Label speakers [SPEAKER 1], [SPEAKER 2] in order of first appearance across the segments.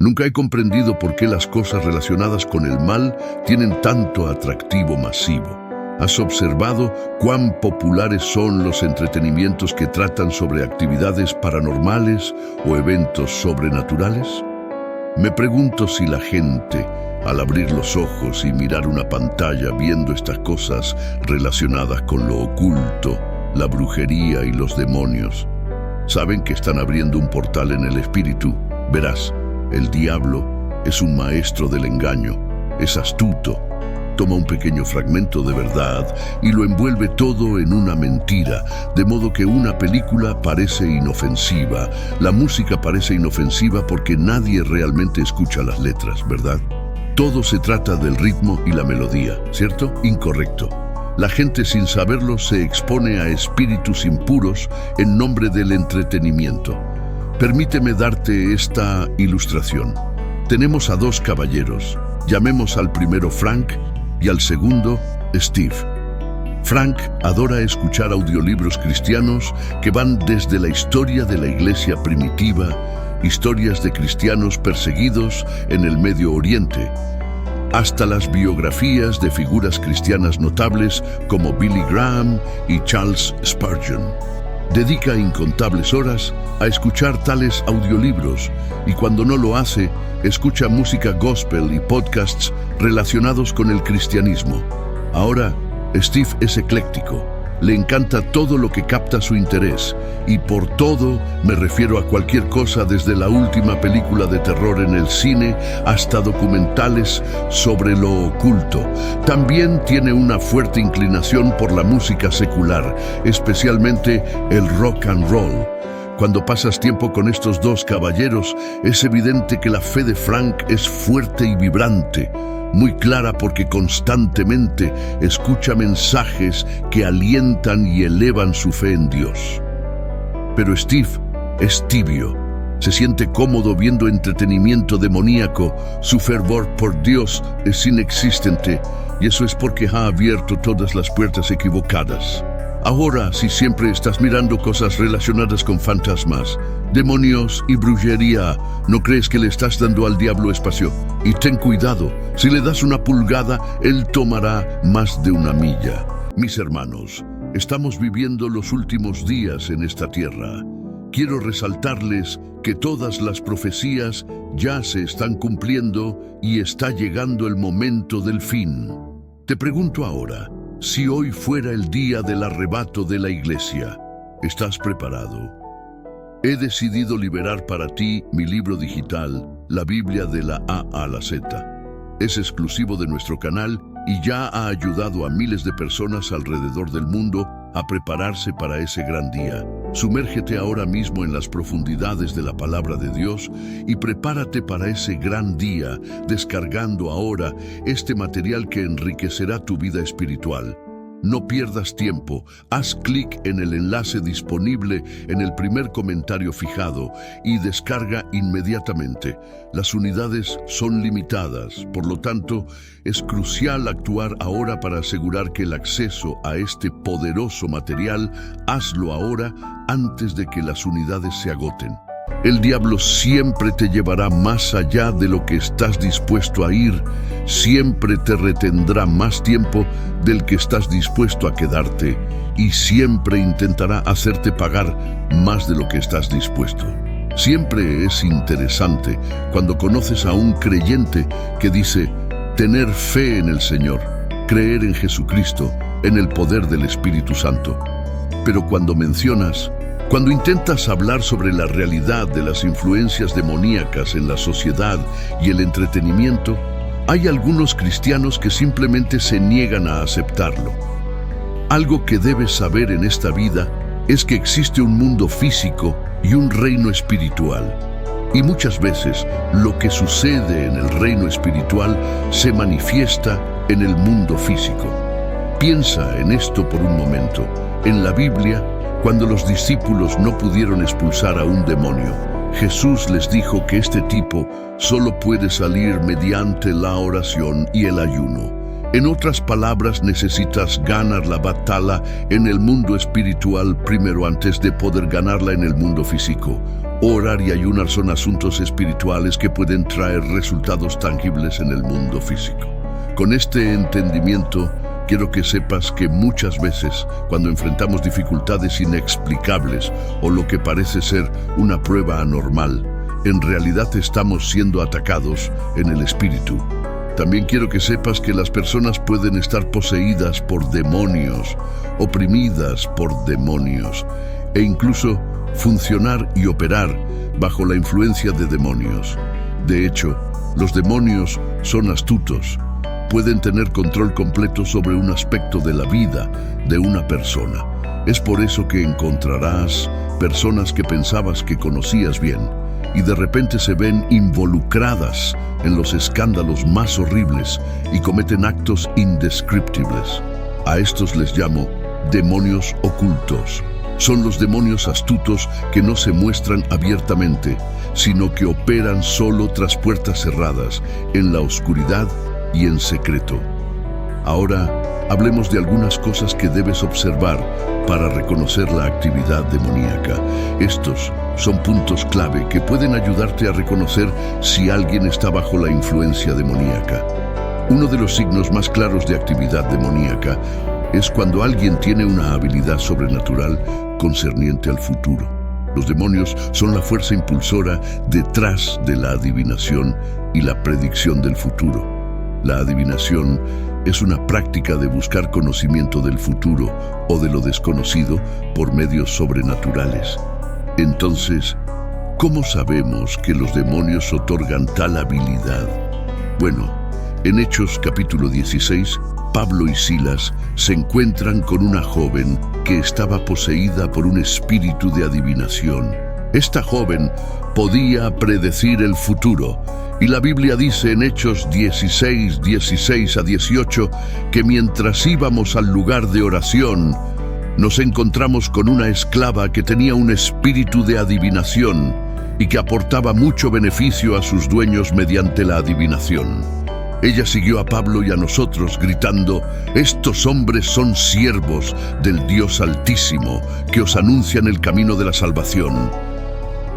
[SPEAKER 1] Nunca he comprendido por qué las cosas relacionadas con el mal tienen tanto atractivo masivo. ¿Has observado cuán populares son los entretenimientos que tratan sobre actividades paranormales o eventos sobrenaturales? Me pregunto si la gente, al abrir los ojos y mirar una pantalla viendo estas cosas relacionadas con lo oculto, la brujería y los demonios, saben que están abriendo un portal en el espíritu. Verás, el diablo es un maestro del engaño, es astuto. Toma un pequeño fragmento de verdad y lo envuelve todo en una mentira, de modo que una película parece inofensiva, la música parece inofensiva porque nadie realmente escucha las letras, ¿verdad? Todo se trata del ritmo y la melodía, ¿cierto? Incorrecto. La gente sin saberlo se expone a espíritus impuros en nombre del entretenimiento. Permíteme darte esta ilustración. Tenemos a dos caballeros. Llamemos al primero Frank y al segundo Steve. Frank adora escuchar audiolibros cristianos que van desde la historia de la iglesia primitiva, historias de cristianos perseguidos en el Medio Oriente, hasta las biografías de figuras cristianas notables como Billy Graham y Charles Spurgeon. Dedica incontables horas a escuchar tales audiolibros y cuando no lo hace, escucha música gospel y podcasts relacionados con el cristianismo. Ahora, Steve es ecléctico. Le encanta todo lo que capta su interés, y por todo me refiero a cualquier cosa desde la última película de terror en el cine hasta documentales sobre lo oculto. También tiene una fuerte inclinación por la música secular, especialmente el rock and roll. Cuando pasas tiempo con estos dos caballeros, es evidente que la fe de Frank es fuerte y vibrante, muy clara porque constantemente escucha mensajes que alientan y elevan su fe en Dios. Pero Steve es tibio, se siente cómodo viendo entretenimiento demoníaco, su fervor por Dios es inexistente y eso es porque ha abierto todas las puertas equivocadas. Ahora, si siempre estás mirando cosas relacionadas con fantasmas, demonios y brujería, ¿no crees que le estás dando al diablo espacio? Y ten cuidado, si le das una pulgada, él tomará más de una milla. Mis hermanos, estamos viviendo los últimos días en esta tierra. Quiero resaltarles que todas las profecías ya se están cumpliendo y está llegando el momento del fin. Te pregunto ahora, si hoy fuera el día del arrebato de la iglesia, ¿estás preparado? He decidido liberar para ti mi libro digital, la Biblia de la A a la Z. Es exclusivo de nuestro canal y ya ha ayudado a miles de personas alrededor del mundo a prepararse para ese gran día. Sumérgete ahora mismo en las profundidades de la palabra de Dios y prepárate para ese gran día, descargando ahora este material que enriquecerá tu vida espiritual. No pierdas tiempo, haz clic en el enlace disponible en el primer comentario fijado y descarga inmediatamente. Las unidades son limitadas, por lo tanto, es crucial actuar ahora para asegurar que el acceso a este poderoso material, hazlo ahora antes de que las unidades se agoten. El diablo siempre te llevará más allá de lo que estás dispuesto a ir, siempre te retendrá más tiempo del que estás dispuesto a quedarte y siempre intentará hacerte pagar más de lo que estás dispuesto. Siempre es interesante cuando conoces a un creyente que dice tener fe en el Señor, creer en Jesucristo, en el poder del Espíritu Santo. Pero cuando intentas hablar sobre la realidad de las influencias demoníacas en la sociedad y el entretenimiento, hay algunos cristianos que simplemente se niegan a aceptarlo. Algo que debes saber en esta vida es que existe un mundo físico y un reino espiritual. Y muchas veces lo que sucede en el reino espiritual se manifiesta en el mundo físico. Piensa en esto por un momento. En la Biblia, cuando los discípulos no pudieron expulsar a un demonio, Jesús les dijo que este tipo solo puede salir mediante la oración y el ayuno. En otras palabras, necesitas ganar la batalla en el mundo espiritual primero antes de poder ganarla en el mundo físico. Orar y ayunar son asuntos espirituales que pueden traer resultados tangibles en el mundo físico. Con este entendimiento, quiero que sepas que muchas veces, cuando enfrentamos dificultades inexplicables o lo que parece ser una prueba anormal, en realidad estamos siendo atacados en el espíritu. También quiero que sepas que las personas pueden estar poseídas por demonios, oprimidas por demonios, e incluso funcionar y operar bajo la influencia de demonios. De hecho, los demonios son astutos. Pueden tener control completo sobre un aspecto de la vida de una persona. Es por eso que encontrarás personas que pensabas que conocías bien y de repente se ven involucradas en los escándalos más horribles y cometen actos indescriptibles. A estos les llamo demonios ocultos. Son los demonios astutos que no se muestran abiertamente, sino que operan solo tras puertas cerradas, en la oscuridad y en secreto. Ahora, hablemos de algunas cosas que debes observar para reconocer la actividad demoníaca. Estos son puntos clave que pueden ayudarte a reconocer si alguien está bajo la influencia demoníaca. Uno de los signos más claros de actividad demoníaca es cuando alguien tiene una habilidad sobrenatural concerniente al futuro. Los demonios son la fuerza impulsora detrás de la adivinación y la predicción del futuro. La adivinación es una práctica de buscar conocimiento del futuro o de lo desconocido por medios sobrenaturales. Entonces, ¿cómo sabemos que los demonios otorgan tal habilidad? Bueno, en Hechos capítulo 16, Pablo y Silas se encuentran con una joven que estaba poseída por un espíritu de adivinación. Esta joven podía predecir el futuro, y la Biblia dice en Hechos 16, 16 a 18, que mientras íbamos al lugar de oración, nos encontramos con una esclava que tenía un espíritu de adivinación y que aportaba mucho beneficio a sus dueños mediante la adivinación. Ella siguió a Pablo y a nosotros gritando: «Estos hombres son siervos del Dios Altísimo, que os anuncian el camino de la salvación».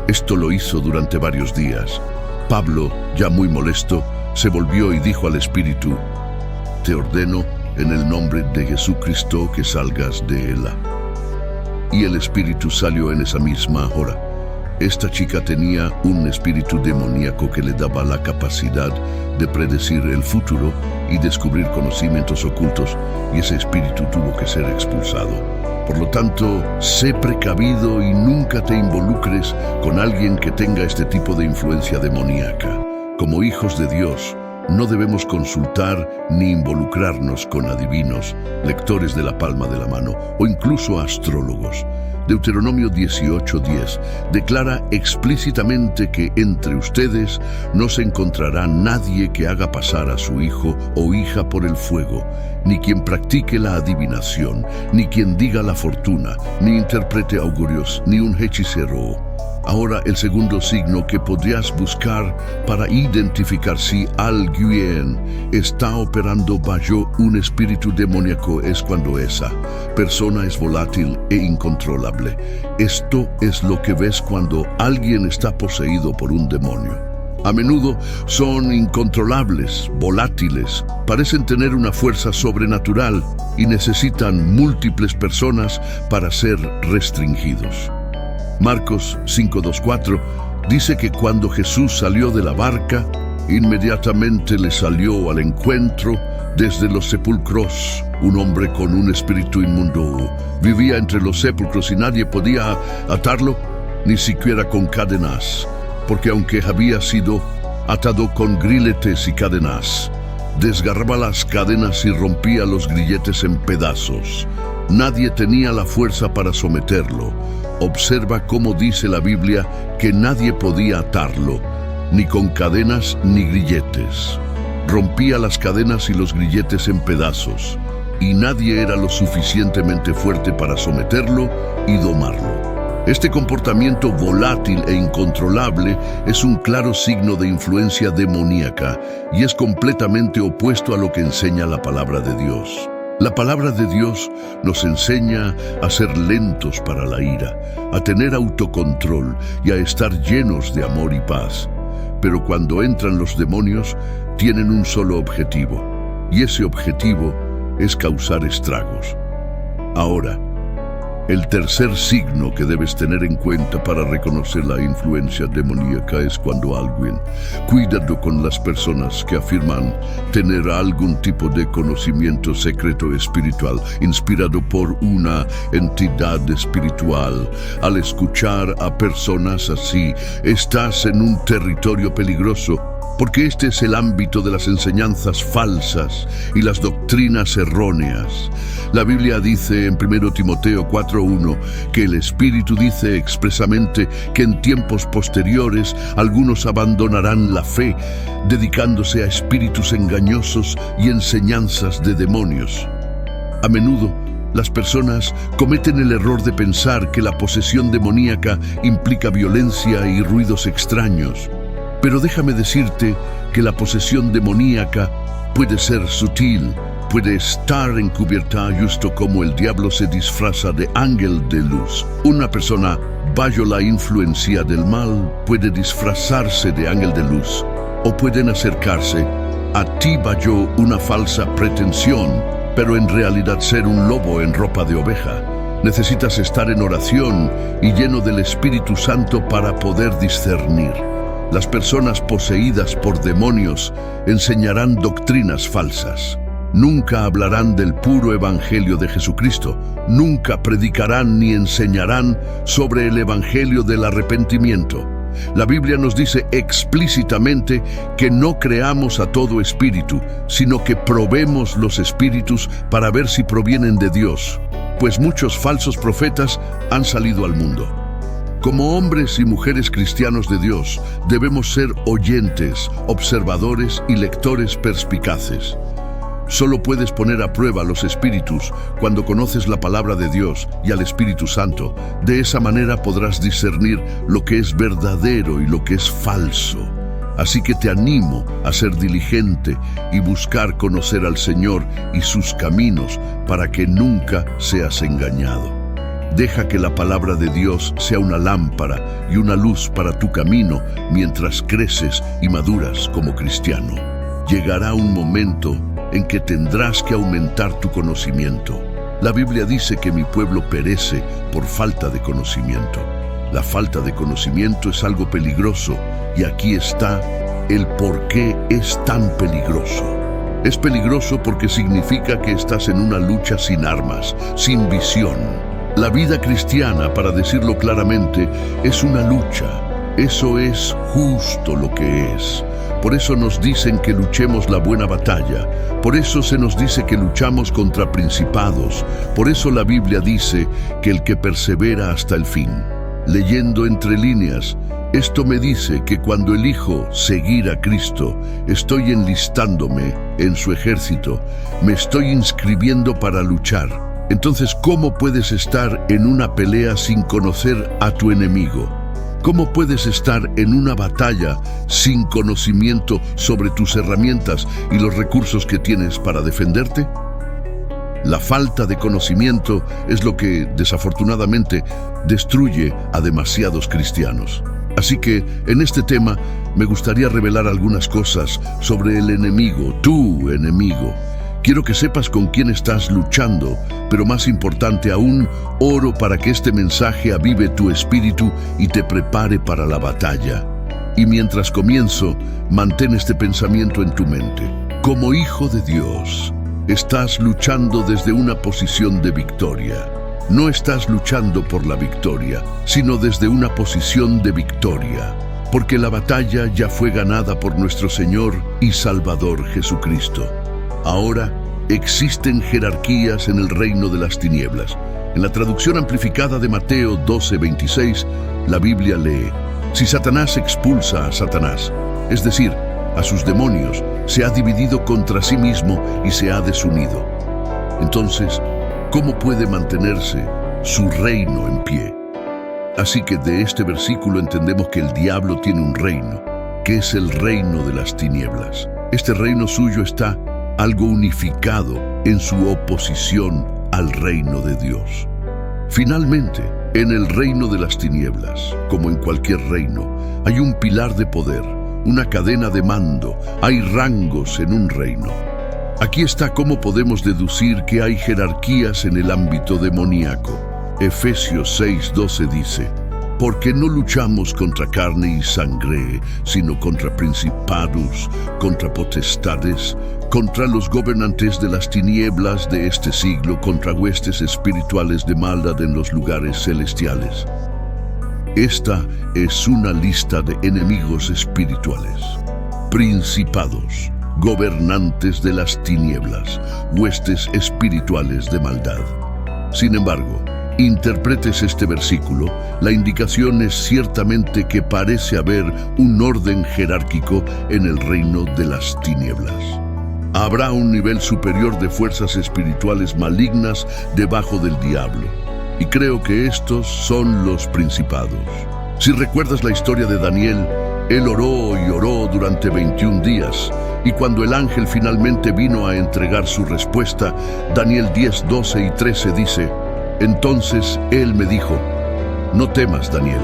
[SPEAKER 1] Esto lo hizo durante varios días. Pablo, ya muy molesto, se volvió y dijo al espíritu: «Te ordeno en el nombre de Jesucristo que salgas de ella». Y el espíritu salió en esa misma hora. Esta chica tenía un espíritu demoníaco que le daba la capacidad de predecir el futuro y descubrir conocimientos ocultos, y ese espíritu tuvo que ser expulsado. Por lo tanto, sé precavido y nunca te involucres con alguien que tenga este tipo de influencia demoníaca. Como hijos de Dios, no debemos consultar ni involucrarnos con adivinos, lectores de la palma de la mano o incluso astrólogos. Deuteronomio 18:10 declara explícitamente que entre ustedes no se encontrará nadie que haga pasar a su hijo o hija por el fuego, ni quien practique la adivinación, ni quien diga la fortuna, ni interprete augurios, ni un hechicero. Ahora, el segundo signo que podrías buscar para identificar si alguien está operando bajo un espíritu demoníaco es cuando esa persona es volátil e incontrolable. Esto es lo que ves cuando alguien está poseído por un demonio. A menudo son incontrolables, volátiles, parecen tener una fuerza sobrenatural y necesitan múltiples personas para ser restringidos. Marcos 5:24 dice que cuando Jesús salió de la barca, inmediatamente le salió al encuentro desde los sepulcros un hombre con un espíritu inmundo. Vivía entre los sepulcros y nadie podía atarlo, ni siquiera con cadenas, porque aunque había sido atado con grilletes y cadenas, desgarraba las cadenas y rompía los grilletes en pedazos. Nadie tenía la fuerza para someterlo. Observa cómo dice la Biblia que nadie podía atarlo, ni con cadenas ni grilletes. Rompía las cadenas y los grilletes en pedazos, y nadie era lo suficientemente fuerte para someterlo y domarlo. Este comportamiento volátil e incontrolable es un claro signo de influencia demoníaca y es completamente opuesto a lo que enseña la palabra de Dios. La palabra de Dios nos enseña a ser lentos para la ira, a tener autocontrol y a estar llenos de amor y paz. Pero cuando entran los demonios, tienen un solo objetivo, y ese objetivo es causar estragos. Ahora, el tercer signo que debes tener en cuenta para reconocer la influencia demoníaca es cuando alguien, cuidado con las personas que afirman tener algún tipo de conocimiento secreto espiritual, inspirado por una entidad espiritual. Al escuchar a personas así, estás en un territorio peligroso, porque este es el ámbito de las enseñanzas falsas y las doctrinas erróneas. La Biblia dice en 1 Timoteo 4:1 que el Espíritu dice expresamente que en tiempos posteriores algunos abandonarán la fe, dedicándose a espíritus engañosos y enseñanzas de demonios. A menudo, las personas cometen el error de pensar que la posesión demoníaca implica violencia y ruidos extraños. Pero déjame decirte que la posesión demoníaca puede ser sutil, puede estar encubierta justo como el diablo se disfraza de ángel de luz. Una persona bajo la influencia del mal puede disfrazarse de ángel de luz, o pueden acercarse a ti bajo una falsa pretensión, pero en realidad ser un lobo en ropa de oveja. Necesitas estar en oración y lleno del Espíritu Santo para poder discernir. Las personas poseídas por demonios enseñarán doctrinas falsas. Nunca hablarán del puro evangelio de Jesucristo. Nunca predicarán ni enseñarán sobre el evangelio del arrepentimiento. La Biblia nos dice explícitamente que no creamos a todo espíritu, sino que probemos los espíritus para ver si provienen de Dios, pues muchos falsos profetas han salido al mundo. Como hombres y mujeres cristianos de Dios, debemos ser oyentes, observadores y lectores perspicaces. Solo puedes poner a prueba los espíritus cuando conoces la palabra de Dios y al Espíritu Santo. De esa manera podrás discernir lo que es verdadero y lo que es falso. Así que te animo a ser diligente y buscar conocer al Señor y sus caminos para que nunca seas engañado. Deja que la palabra de Dios sea una lámpara y una luz para tu camino mientras creces y maduras como cristiano. Llegará un momento en que tendrás que aumentar tu conocimiento. La Biblia dice que mi pueblo perece por falta de conocimiento. La falta de conocimiento es algo peligroso y aquí está el por qué es tan peligroso. Es peligroso porque significa que estás en una lucha sin armas, sin visión. La vida cristiana, para decirlo claramente, es una lucha. Eso es justo lo que es. Por eso nos dicen que luchemos la buena batalla. Por eso se nos dice que luchamos contra principados. Por eso la Biblia dice que el que persevera hasta el fin. Leyendo entre líneas, esto me dice que cuando elijo seguir a Cristo, estoy enlistándome en su ejército, me estoy inscribiendo para luchar. Entonces, ¿cómo puedes estar en una pelea sin conocer a tu enemigo? ¿Cómo puedes estar en una batalla sin conocimiento sobre tus herramientas y los recursos que tienes para defenderte? La falta de conocimiento es lo que, desafortunadamente, destruye a demasiados cristianos. Así que, en este tema, me gustaría revelar algunas cosas sobre el enemigo, tu enemigo. Quiero que sepas con quién estás luchando, pero más importante aún, oro para que este mensaje avive tu espíritu y te prepare para la batalla. Y mientras comienzo, mantén este pensamiento en tu mente. Como hijo de Dios, estás luchando desde una posición de victoria. No estás luchando por la victoria, sino desde una posición de victoria, porque la batalla ya fue ganada por nuestro Señor y Salvador Jesucristo. Ahora existen jerarquías en el reino de las tinieblas. En la traducción amplificada de Mateo 12:26, la Biblia lee: si Satanás expulsa a Satanás, es decir, a sus demonios, se ha dividido contra sí mismo y se ha desunido. Entonces, ¿cómo puede mantenerse su reino en pie? Así que de este versículo entendemos que el diablo tiene un reino, que es el reino de las tinieblas. Este reino suyo está algo unificado en su oposición al reino de Dios. Finalmente, en el reino de las tinieblas, como en cualquier reino, hay un pilar de poder, una cadena de mando, hay rangos en un reino. Aquí está cómo podemos deducir que hay jerarquías en el ámbito demoníaco. Efesios 6:12 dice: porque no luchamos contra carne y sangre, sino contra principados, contra potestades, contra los gobernantes de las tinieblas de este siglo, contra huestes espirituales de maldad en los lugares celestiales. Esta es una lista de enemigos espirituales: principados, gobernantes de las tinieblas, huestes espirituales de maldad. Sin embargo, interpretes este versículo, la indicación es ciertamente que parece haber un orden jerárquico en el reino de las tinieblas. Habrá un nivel superior de fuerzas espirituales malignas debajo del diablo, y creo que estos son los principados. Si recuerdas la historia de Daniel, él oró y oró durante 21 días, y cuando el ángel finalmente vino a entregar su respuesta, Daniel 10:12 y 13 dice: entonces él me dijo: no temas, Daniel,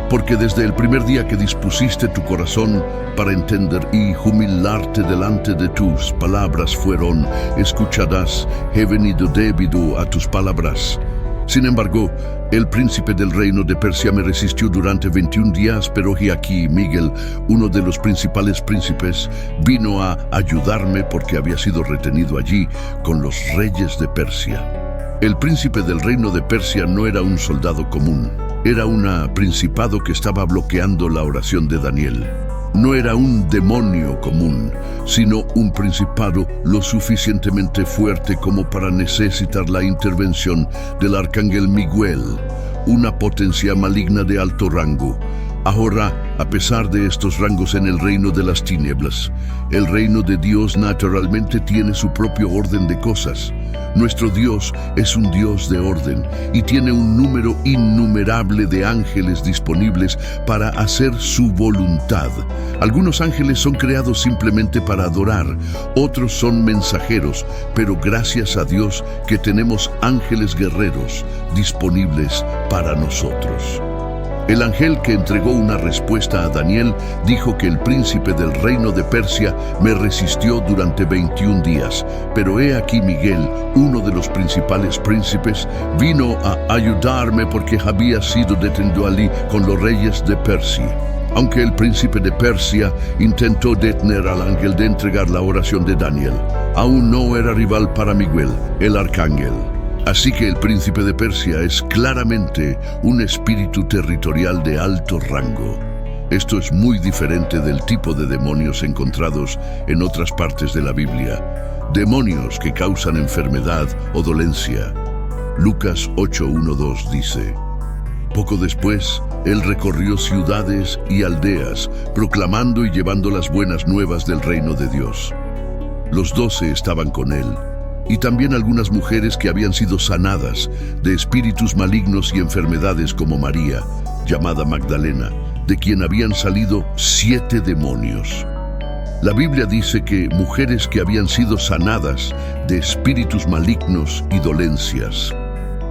[SPEAKER 1] porque desde el primer día que dispusiste tu corazón para entender y humillarte delante de tus palabras fueron, escucharás, he venido debido a tus palabras. Sin embargo, el príncipe del reino de Persia me resistió durante 21 días, pero he aquí Miguel, uno de los principales príncipes, vino a ayudarme porque había sido retenido allí con los reyes de Persia. El príncipe del reino de Persia no era un soldado común, era un principado que estaba bloqueando la oración de Daniel. No era un demonio común, sino un principado lo suficientemente fuerte como para necesitar la intervención del arcángel Miguel, una potencia maligna de alto rango. Ahora, a pesar de estos rangos en el reino de las tinieblas, el reino de Dios naturalmente tiene su propio orden de cosas. Nuestro Dios es un Dios de orden y tiene un número innumerable de ángeles disponibles para hacer su voluntad. Algunos ángeles son creados simplemente para adorar, otros son mensajeros, pero gracias a Dios que tenemos ángeles guerreros disponibles para nosotros. El ángel que entregó una respuesta a Daniel dijo que el príncipe del reino de Persia me resistió durante 21 días, pero he aquí Miguel, uno de los principales príncipes, vino a ayudarme porque había sido detenido allí con los reyes de Persia. Aunque el príncipe de Persia intentó detener al ángel de entregar la oración de Daniel, aún no era rival para Miguel, el arcángel. Así que el príncipe de Persia es claramente un espíritu territorial de alto rango. Esto es muy diferente del tipo de demonios encontrados en otras partes de la Biblia. Demonios que causan enfermedad o dolencia. Lucas 8:1-2 dice: poco después, él recorrió ciudades y aldeas, proclamando y llevando las buenas nuevas del reino de Dios. Los 12 estaban con él, y también algunas mujeres que habían sido sanadas de espíritus malignos y enfermedades, como María, llamada Magdalena, de quien habían salido 7 demonios. La Biblia dice que mujeres que habían sido sanadas de espíritus malignos y dolencias,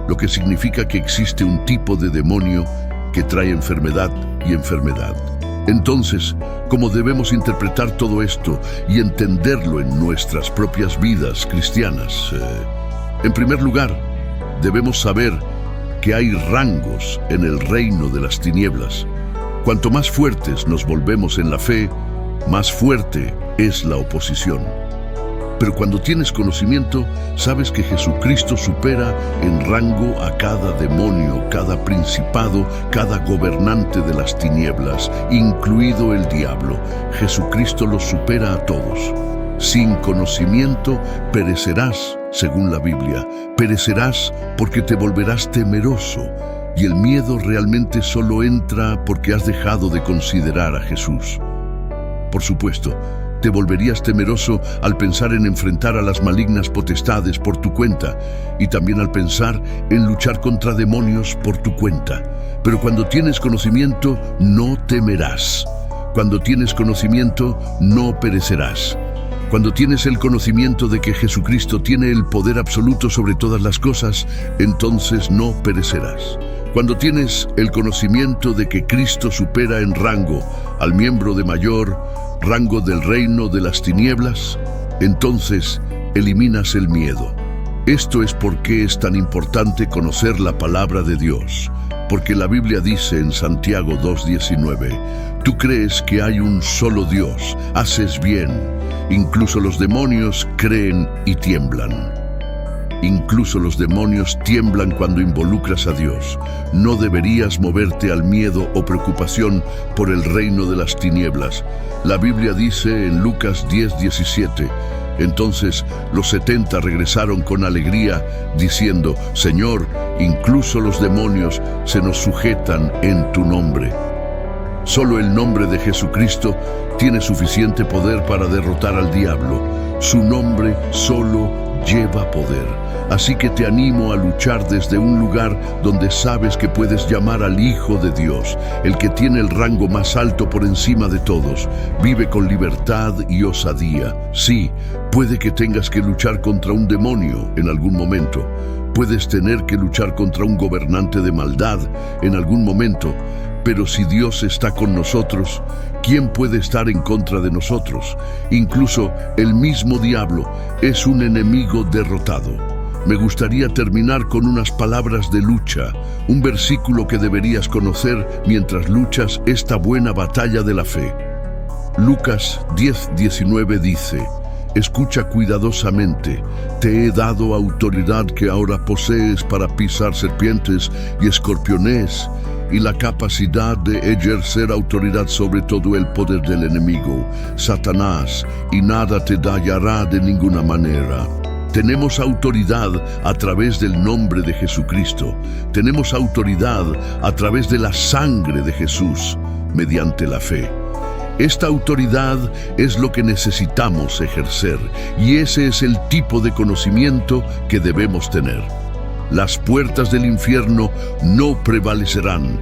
[SPEAKER 1] lo que significa que existe un tipo de demonio que trae enfermedad y enfermedad. Entonces, ¿cómo debemos interpretar todo esto y entenderlo en nuestras propias vidas cristianas? En primer lugar, debemos saber que hay rangos en el reino de las tinieblas. Cuanto más fuertes nos volvemos en la fe, más fuerte es la oposición. Pero cuando tienes conocimiento, sabes que Jesucristo supera en rango a cada demonio, cada principado, cada gobernante de las tinieblas, incluido el diablo. Jesucristo los supera a todos. Sin conocimiento perecerás, según la Biblia. Perecerás porque te volverás temeroso. Y el miedo realmente solo entra porque has dejado de considerar a Jesús. Por supuesto, te volverías temeroso al pensar en enfrentar a las malignas potestades por tu cuenta y también al pensar en luchar contra demonios por tu cuenta. Pero cuando tienes conocimiento, no temerás. Cuando tienes conocimiento, no perecerás. Cuando tienes el conocimiento de que Jesucristo tiene el poder absoluto sobre todas las cosas, entonces no perecerás. Cuando tienes el conocimiento de que Cristo supera en rango al miembro de mayor rango del reino de las tinieblas, entonces eliminas el miedo. Esto es por qué es tan importante conocer la palabra de Dios, porque la Biblia dice en Santiago 2:19, tú crees que hay un solo Dios, haces bien, incluso los demonios creen y tiemblan. Incluso los demonios tiemblan cuando involucras a Dios. No deberías moverte al miedo o preocupación por el reino de las tinieblas. La Biblia dice en Lucas 10:17, entonces los 70 regresaron con alegría, diciendo, Señor, incluso los demonios se nos sujetan en tu nombre. Solo el nombre de Jesucristo tiene suficiente poder para derrotar al diablo. Su nombre solo lleva poder. Así que te animo a luchar desde un lugar donde sabes que puedes llamar al Hijo de Dios, el que tiene el rango más alto por encima de todos. Vive con libertad y osadía. Sí, puede que tengas que luchar contra un demonio en algún momento. Puedes tener que luchar contra un gobernante de maldad en algún momento. Pero si Dios está con nosotros, ¿quién puede estar en contra de nosotros? Incluso el mismo diablo es un enemigo derrotado. Me gustaría terminar con unas palabras de lucha, un versículo que deberías conocer mientras luchas esta buena batalla de la fe. Lucas 10:19 dice, escucha cuidadosamente, te he dado autoridad que ahora posees para pisar serpientes y escorpiones, y la capacidad de ejercer autoridad sobre todo el poder del enemigo, Satanás, y nada te dañará de ninguna manera. Tenemos autoridad a través del nombre de Jesucristo. Tenemos autoridad a través de la sangre de Jesús, mediante la fe. Esta autoridad es lo que necesitamos ejercer, y ese es el tipo de conocimiento que debemos tener. Las puertas del infierno no prevalecerán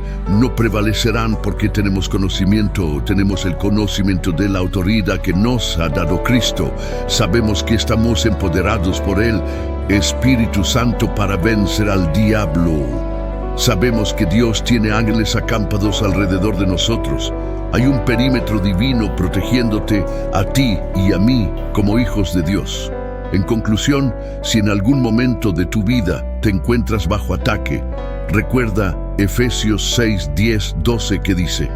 [SPEAKER 1] porque tenemos conocimiento, tenemos el conocimiento de la autoridad que nos ha dado Cristo. Sabemos que estamos empoderados por Él, Espíritu Santo, para vencer al diablo. Sabemos que Dios tiene ángeles acampados alrededor de nosotros. Hay un perímetro divino protegiéndote a ti y a mí como hijos de Dios. En conclusión, si en algún momento de tu vida te encuentras bajo ataque, recuerda Efesios 6:10-12 que dice,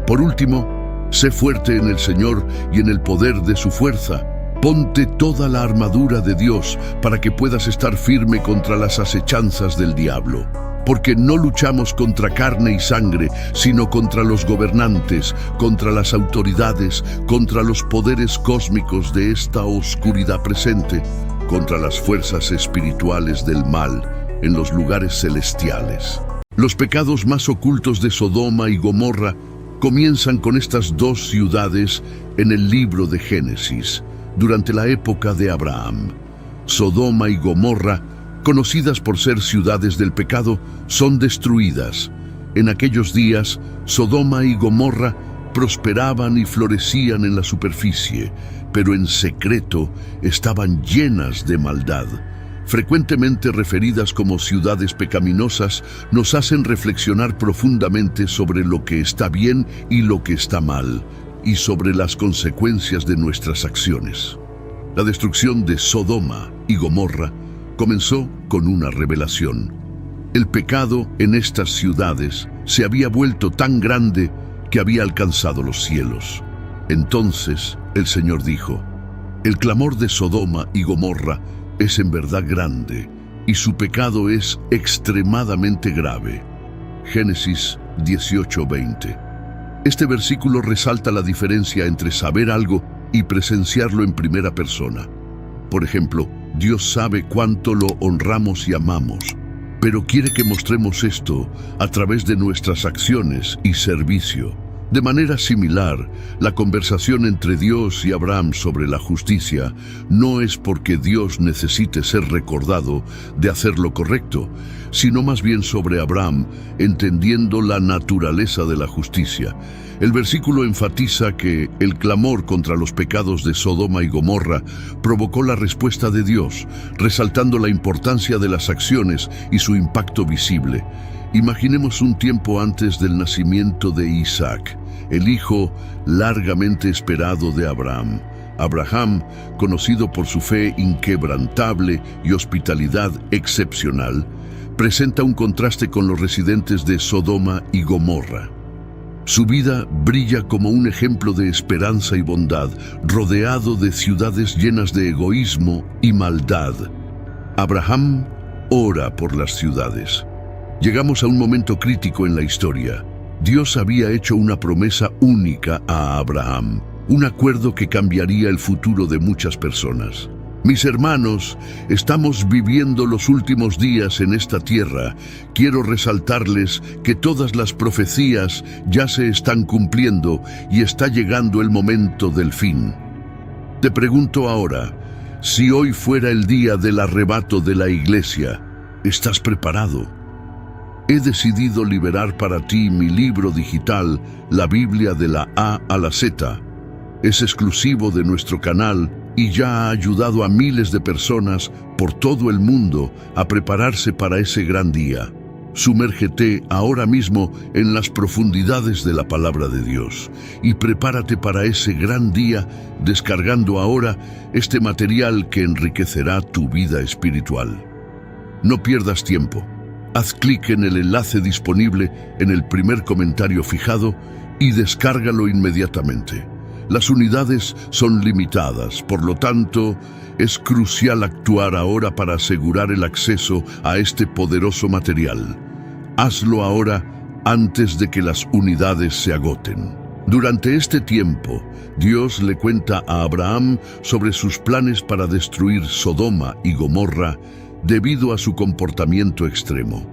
[SPEAKER 1] por último, sé fuerte en el Señor y en el poder de su fuerza. Ponte toda la armadura de Dios para que puedas estar firme contra las acechanzas del diablo. Porque no luchamos contra carne y sangre, sino contra los gobernantes, contra las autoridades, contra los poderes cósmicos de esta oscuridad presente, contra las fuerzas espirituales del mal en los lugares celestiales. Los pecados más ocultos de Sodoma y Gomorra comienzan con estas dos ciudades en el libro de Génesis, durante la época de Abraham. Sodoma y Gomorra, conocidas por ser ciudades del pecado, son destruidas. En aquellos días, Sodoma y Gomorra prosperaban y florecían en la superficie, pero en secreto estaban llenas de maldad. Frecuentemente referidas como ciudades pecaminosas, nos hacen reflexionar profundamente sobre lo que está bien y lo que está mal, y sobre las consecuencias de nuestras acciones. La destrucción de Sodoma y Gomorra comenzó con una revelación. El pecado en estas ciudades se había vuelto tan grande que había alcanzado los cielos. Entonces el Señor dijo, el clamor de Sodoma y Gomorra es en verdad grande, y su pecado es extremadamente grave. Génesis 18:20. Este versículo resalta la diferencia entre saber algo y presenciarlo en primera persona. Por ejemplo, Dios sabe cuánto lo honramos y amamos, pero quiere que mostremos esto a través de nuestras acciones y servicio. De manera similar, la conversación entre Dios y Abraham sobre la justicia no es porque Dios necesite ser recordado de hacer lo correcto, sino más bien sobre Abraham entendiendo la naturaleza de la justicia. El versículo enfatiza que el clamor contra los pecados de Sodoma y Gomorra provocó la respuesta de Dios, resaltando la importancia de las acciones y su impacto visible. Imaginemos un tiempo antes del nacimiento de Isaac, el hijo largamente esperado de Abraham. Abraham, conocido por su fe inquebrantable y hospitalidad excepcional, presenta un contraste con los residentes de Sodoma y Gomorra. Su vida brilla como un ejemplo de esperanza y bondad, rodeado de ciudades llenas de egoísmo y maldad. Abraham ora por las ciudades. Llegamos a un momento crítico en la historia. Dios había hecho una promesa única a Abraham, un acuerdo que cambiaría el futuro de muchas personas. Mis hermanos, estamos viviendo los últimos días en esta tierra. Quiero resaltarles que todas las profecías ya se están cumpliendo y está llegando el momento del fin. Te pregunto ahora, si hoy fuera el día del arrebato de la iglesia, ¿estás preparado? He decidido liberar para ti mi libro digital, la Biblia de la A a la Z. Es exclusivo de nuestro canal y ya ha ayudado a miles de personas por todo el mundo a prepararse para ese gran día. Sumérgete ahora mismo en las profundidades de la palabra de Dios y prepárate para ese gran día descargando ahora este material que enriquecerá tu vida espiritual. No pierdas tiempo. Haz clic en el enlace disponible en el primer comentario fijado y descárgalo inmediatamente. Las unidades son limitadas, por lo tanto, es crucial actuar ahora para asegurar el acceso a este poderoso material. Hazlo ahora antes de que las unidades se agoten. Durante este tiempo, Dios le cuenta a Abraham sobre sus planes para destruir Sodoma y Gomorra debido a su comportamiento extremo.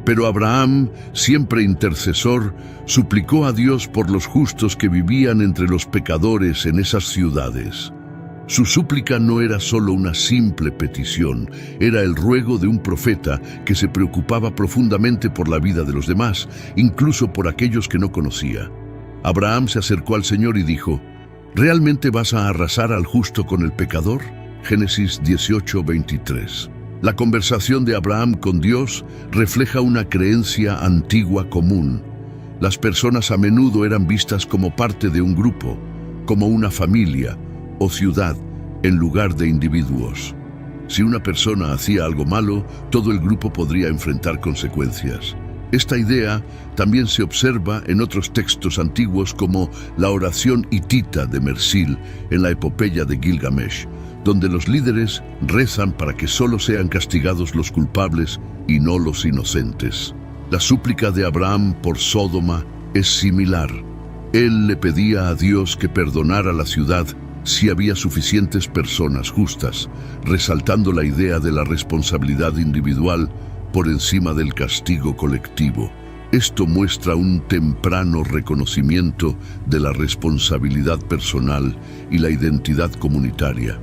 [SPEAKER 1] Pero Abraham, siempre intercesor, suplicó a Dios por los justos que vivían entre los pecadores en esas ciudades. Su súplica no era solo una simple petición, era el ruego de un profeta que se preocupaba profundamente por la vida de los demás, incluso por aquellos que no conocía. Abraham se acercó al Señor y dijo, ¿realmente vas a arrasar al justo con el pecador? Génesis 18:23. La conversación de Abraham con Dios refleja una creencia antigua común. Las personas a menudo eran vistas como parte de un grupo, como una familia o ciudad, en lugar de individuos. Si una persona hacía algo malo, todo el grupo podría enfrentar consecuencias. Esta idea también se observa en otros textos antiguos como la oración hitita de Mersil en la epopeya de Gilgamesh, donde los líderes rezan para que solo sean castigados los culpables y no los inocentes. La súplica de Abraham por Sodoma es similar. Él le pedía a Dios que perdonara la ciudad si había suficientes personas justas, resaltando la idea de la responsabilidad individual por encima del castigo colectivo. Esto muestra un temprano reconocimiento de la responsabilidad personal y la identidad comunitaria.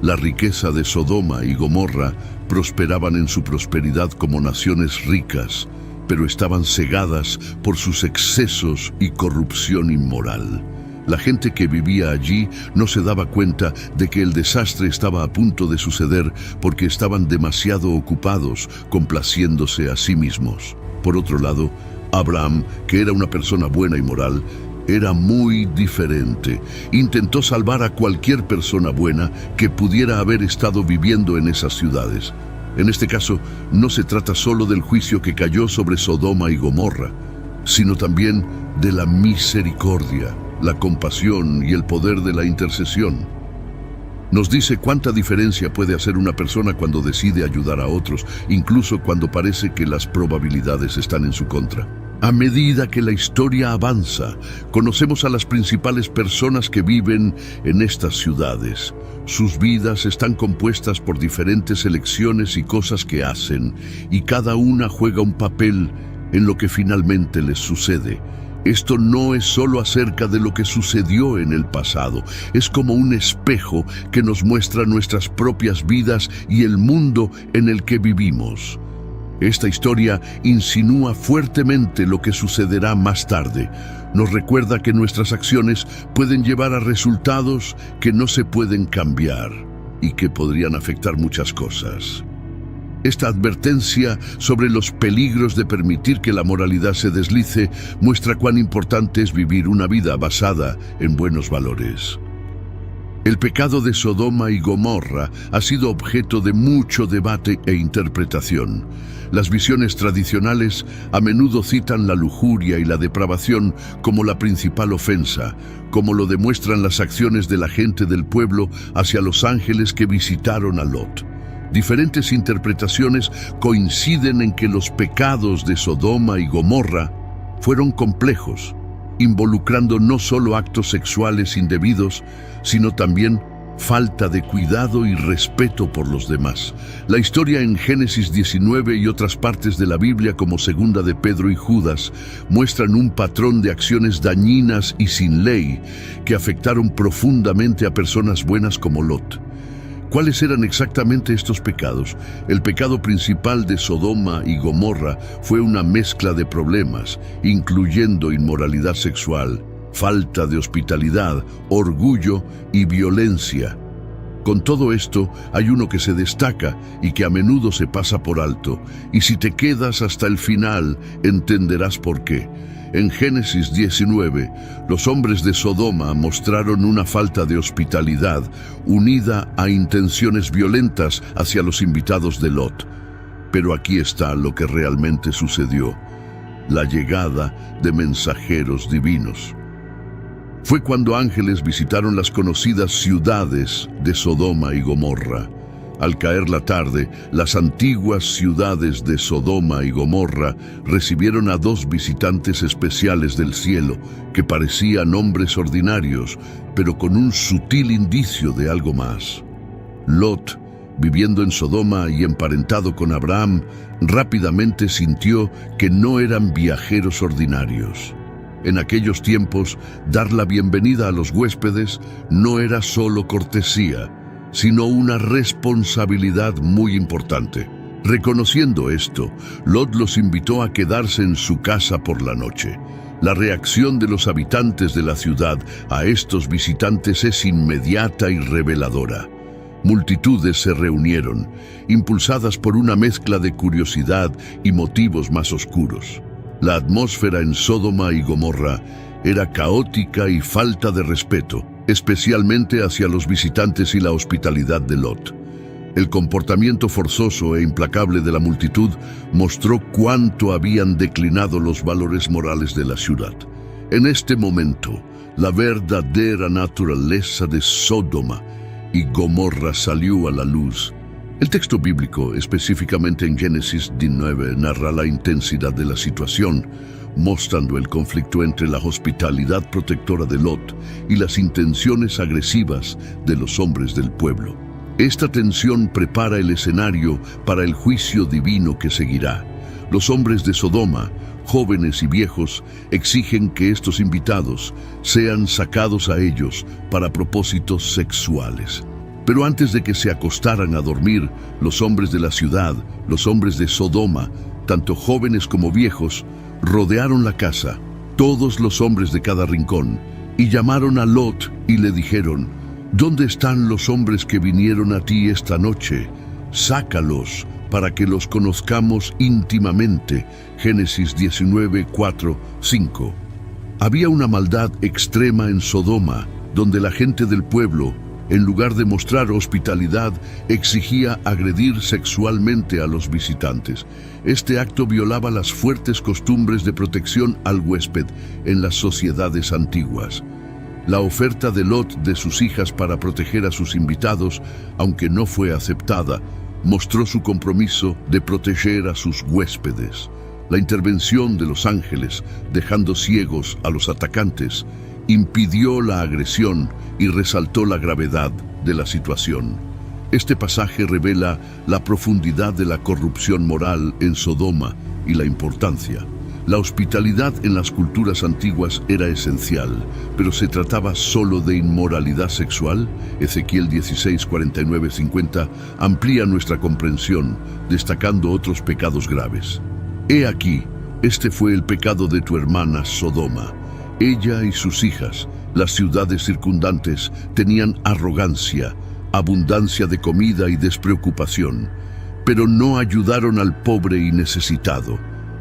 [SPEAKER 1] La riqueza de Sodoma y Gomorra prosperaban en su prosperidad como naciones ricas, pero estaban cegadas por sus excesos y corrupción inmoral. La gente que vivía allí no se daba cuenta de que el desastre estaba a punto de suceder porque estaban demasiado ocupados complaciéndose a sí mismos. Por otro lado, Abraham, que era una persona buena y moral, era muy diferente. Intentó salvar a cualquier persona buena que pudiera haber estado viviendo en esas ciudades. En este caso, no se trata solo del juicio que cayó sobre Sodoma y Gomorra, sino también de la misericordia, la compasión y el poder de la intercesión. Nos dice cuánta diferencia puede hacer una persona cuando decide ayudar a otros, incluso cuando parece que las probabilidades están en su contra. A medida que la historia avanza, conocemos a las principales personas que viven en estas ciudades. Sus vidas están compuestas por diferentes elecciones y cosas que hacen, y cada una juega un papel en lo que finalmente les sucede. Esto no es solo acerca de lo que sucedió en el pasado, es como un espejo que nos muestra nuestras propias vidas y el mundo en el que vivimos. Esta historia insinúa fuertemente lo que sucederá más tarde. Nos recuerda que nuestras acciones pueden llevar a resultados que no se pueden cambiar y que podrían afectar muchas cosas. Esta advertencia sobre los peligros de permitir que la moralidad se deslice muestra cuán importante es vivir una vida basada en buenos valores. El pecado de Sodoma y Gomorra ha sido objeto de mucho debate e interpretación. Las visiones tradicionales a menudo citan la lujuria y la depravación como la principal ofensa, como lo demuestran las acciones de la gente del pueblo hacia los ángeles que visitaron a Lot. Diferentes interpretaciones coinciden en que los pecados de Sodoma y Gomorra fueron complejos, involucrando no solo actos sexuales indebidos, sino también falta de cuidado y respeto por los demás. La historia en Génesis 19 y otras partes de la Biblia, como Segunda de Pedro y Judas, muestran un patrón de acciones dañinas y sin ley que afectaron profundamente a personas buenas como Lot. ¿Cuáles eran exactamente estos pecados? El pecado principal de Sodoma y Gomorra fue una mezcla de problemas, incluyendo inmoralidad sexual, falta de hospitalidad, orgullo y violencia. Con todo esto, hay uno que se destaca y que a menudo se pasa por alto, y si te quedas hasta el final, entenderás por qué. En Génesis 19, los hombres de Sodoma mostraron una falta de hospitalidad unida a intenciones violentas hacia los invitados de Lot. Pero aquí está lo que realmente sucedió: la llegada de mensajeros divinos. Fue cuando ángeles visitaron las conocidas ciudades de Sodoma y Gomorra. Al caer la tarde, las antiguas ciudades de Sodoma y Gomorra recibieron a dos visitantes especiales del cielo que parecían hombres ordinarios, pero con un sutil indicio de algo más. Lot, viviendo en Sodoma y emparentado con Abraham, rápidamente sintió que no eran viajeros ordinarios. En aquellos tiempos, dar la bienvenida a los huéspedes no era solo cortesía, sino una responsabilidad muy importante. Reconociendo esto, Lot los invitó a quedarse en su casa por la noche. La reacción de los habitantes de la ciudad a estos visitantes es inmediata y reveladora. Multitudes se reunieron, impulsadas por una mezcla de curiosidad y motivos más oscuros. La atmósfera en Sodoma y Gomorra era caótica y falta de respeto, especialmente hacia los visitantes y la hospitalidad de Lot. El comportamiento forzoso e implacable de la multitud mostró cuánto habían declinado los valores morales de la ciudad. En este momento, la verdadera naturaleza de Sodoma y Gomorra salió a la luz. El texto bíblico, específicamente en Génesis 19, narra la intensidad de la situación, mostrando el conflicto entre la hospitalidad protectora de Lot y las intenciones agresivas de los hombres del pueblo. Esta tensión prepara el escenario para el juicio divino que seguirá. Los hombres de Sodoma, jóvenes y viejos, exigen que estos invitados sean sacados a ellos para propósitos sexuales. Pero antes de que se acostaran a dormir, los hombres de la ciudad, los hombres de Sodoma, tanto jóvenes como viejos, rodearon la casa, todos los hombres de cada rincón, y llamaron a Lot y le dijeron: ¿Dónde están los hombres que vinieron a ti esta noche? Sácalos para que los conozcamos íntimamente. Génesis 19, 4, 5. Había una maldad extrema en Sodoma, donde la gente del pueblo, en lugar de mostrar hospitalidad, exigía agredir sexualmente a los visitantes. Este acto violaba las fuertes costumbres de protección al huésped en las sociedades antiguas. La oferta de Lot de sus hijas para proteger a sus invitados, aunque no fue aceptada, mostró su compromiso de proteger a sus huéspedes. La intervención de los ángeles, dejando ciegos a los atacantes, impidió la agresión y resaltó la gravedad de la situación. Este pasaje revela la profundidad de la corrupción moral en Sodoma y la importancia. La hospitalidad en las culturas antiguas era esencial, pero ¿se trataba solo de inmoralidad sexual? Ezequiel 16, 49, 50 amplía nuestra comprensión, destacando otros pecados graves. He aquí, este fue el pecado de tu hermana Sodoma. Ella y sus hijas, las ciudades circundantes, tenían arrogancia, abundancia de comida y despreocupación, pero no ayudaron al pobre y necesitado.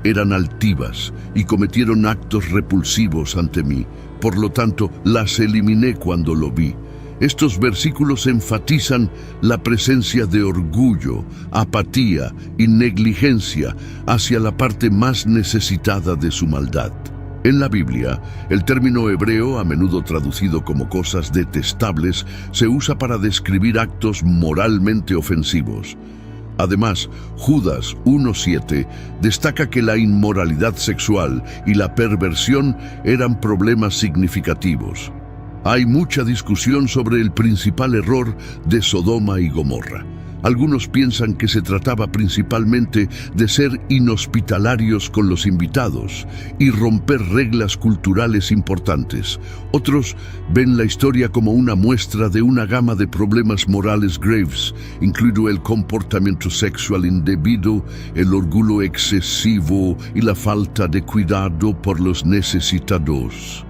[SPEAKER 1] Eran altivas y cometieron actos repulsivos ante mí. Por lo tanto, las eliminé cuando lo vi. Estos versículos enfatizan la presencia de orgullo, apatía y negligencia hacia la parte más necesitada de su maldad. En la Biblia, el término hebreo, a menudo traducido como cosas detestables, se usa para describir actos moralmente ofensivos. Además, Judas 1:7 destaca que la inmoralidad sexual y la perversión eran problemas significativos. Hay mucha discusión sobre el principal error de Sodoma y Gomorra. Algunos piensan que se trataba principalmente de ser inhospitalarios con los invitados y romper reglas culturales importantes. Otros ven la historia como una muestra de una gama de problemas morales graves, incluido el comportamiento sexual indebido, el orgullo excesivo y la falta de cuidado por los necesitados.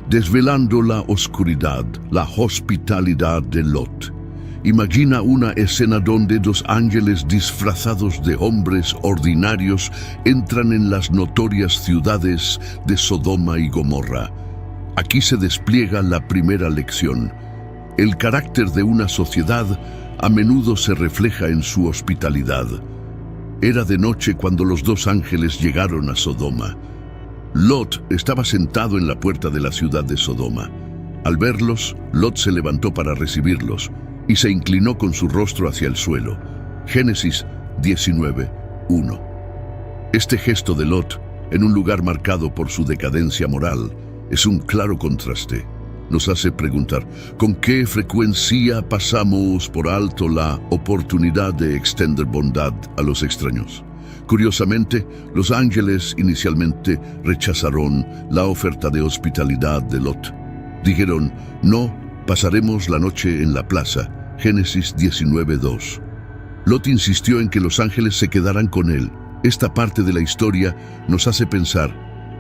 [SPEAKER 1] Desvelando la oscuridad, la hospitalidad de Lot. Imagina una escena donde dos ángeles disfrazados de hombres ordinarios entran en las notorias ciudades de Sodoma y Gomorra. Aquí se despliega la primera lección. El carácter de una sociedad a menudo se refleja en su hospitalidad. Era de noche cuando los dos ángeles llegaron a Sodoma. Lot estaba sentado en la puerta de la ciudad de Sodoma. Al verlos, Lot se levantó para recibirlos y se inclinó con su rostro hacia el suelo. Génesis 19:1. Este gesto de Lot, en un lugar marcado por su decadencia moral, es un claro contraste. Nos hace preguntar, ¿con qué frecuencia pasamos por alto la oportunidad de extender bondad a los extraños? Curiosamente, los ángeles inicialmente rechazaron la oferta de hospitalidad de Lot. Dijeron, no, pasaremos la noche en la plaza. Génesis 19:2. Lot insistió en que los ángeles se quedaran con él. Esta parte de la historia nos hace pensar,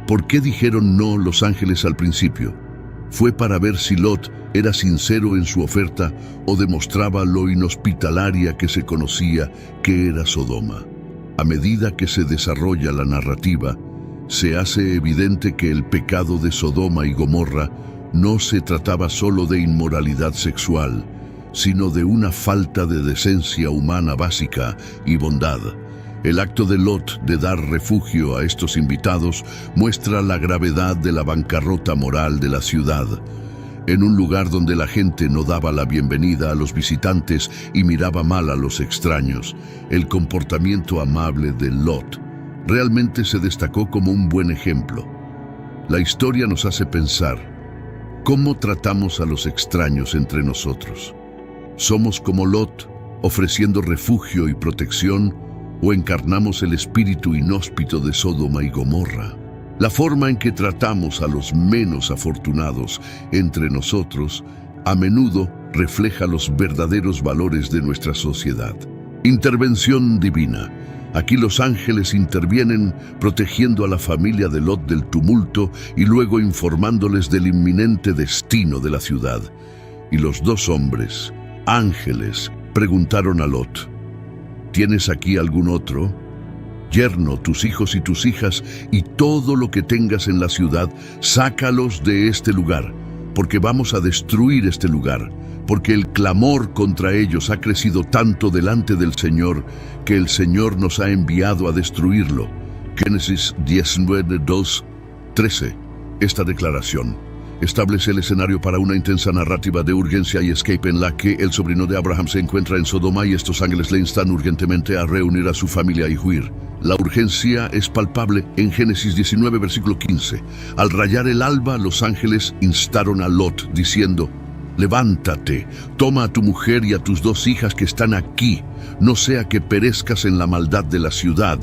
[SPEAKER 1] ¿por qué dijeron no los ángeles al principio? ¿Fue para ver si Lot era sincero en su oferta o demostraba lo inhospitalaria que se conocía que era Sodoma? A medida que se desarrolla la narrativa, se hace evidente que el pecado de Sodoma y Gomorra no se trataba solo de inmoralidad sexual, sino de una falta de decencia humana básica y bondad. El acto de Lot de dar refugio a estos invitados muestra la gravedad de la bancarrota moral de la ciudad. En un lugar donde la gente no daba la bienvenida a los visitantes y miraba mal a los extraños, el comportamiento amable de Lot realmente se destacó como un buen ejemplo. La historia nos hace pensar, ¿cómo tratamos a los extraños entre nosotros? ¿Somos como Lot, ofreciendo refugio y protección, o encarnamos el espíritu inhóspito de Sodoma y Gomorra? La forma en que tratamos a los menos afortunados entre nosotros a menudo refleja los verdaderos valores de nuestra sociedad. Intervención divina. Aquí los ángeles intervienen protegiendo a la familia de Lot del tumulto y luego informándoles del inminente destino de la ciudad. Y los dos hombres, ángeles, preguntaron a Lot, ¿tienes aquí algún otro? Yerno, tus hijos y tus hijas, y todo lo que tengas en la ciudad, sácalos de este lugar, porque vamos a destruir este lugar, porque el clamor contra ellos ha crecido tanto delante del Señor, que el Señor nos ha enviado a destruirlo. Génesis 19:2, 13. Esta declaración establece el escenario para una intensa narrativa de urgencia y escape en la que el sobrino de Abraham se encuentra en Sodoma y estos ángeles le instan urgentemente a reunir a su familia y huir. La urgencia es palpable en Génesis 19, versículo 15. Al rayar el alba, los ángeles instaron a Lot, diciendo, levántate, toma a tu mujer y a tus dos hijas que están aquí, no sea que perezcas en la maldad de la ciudad.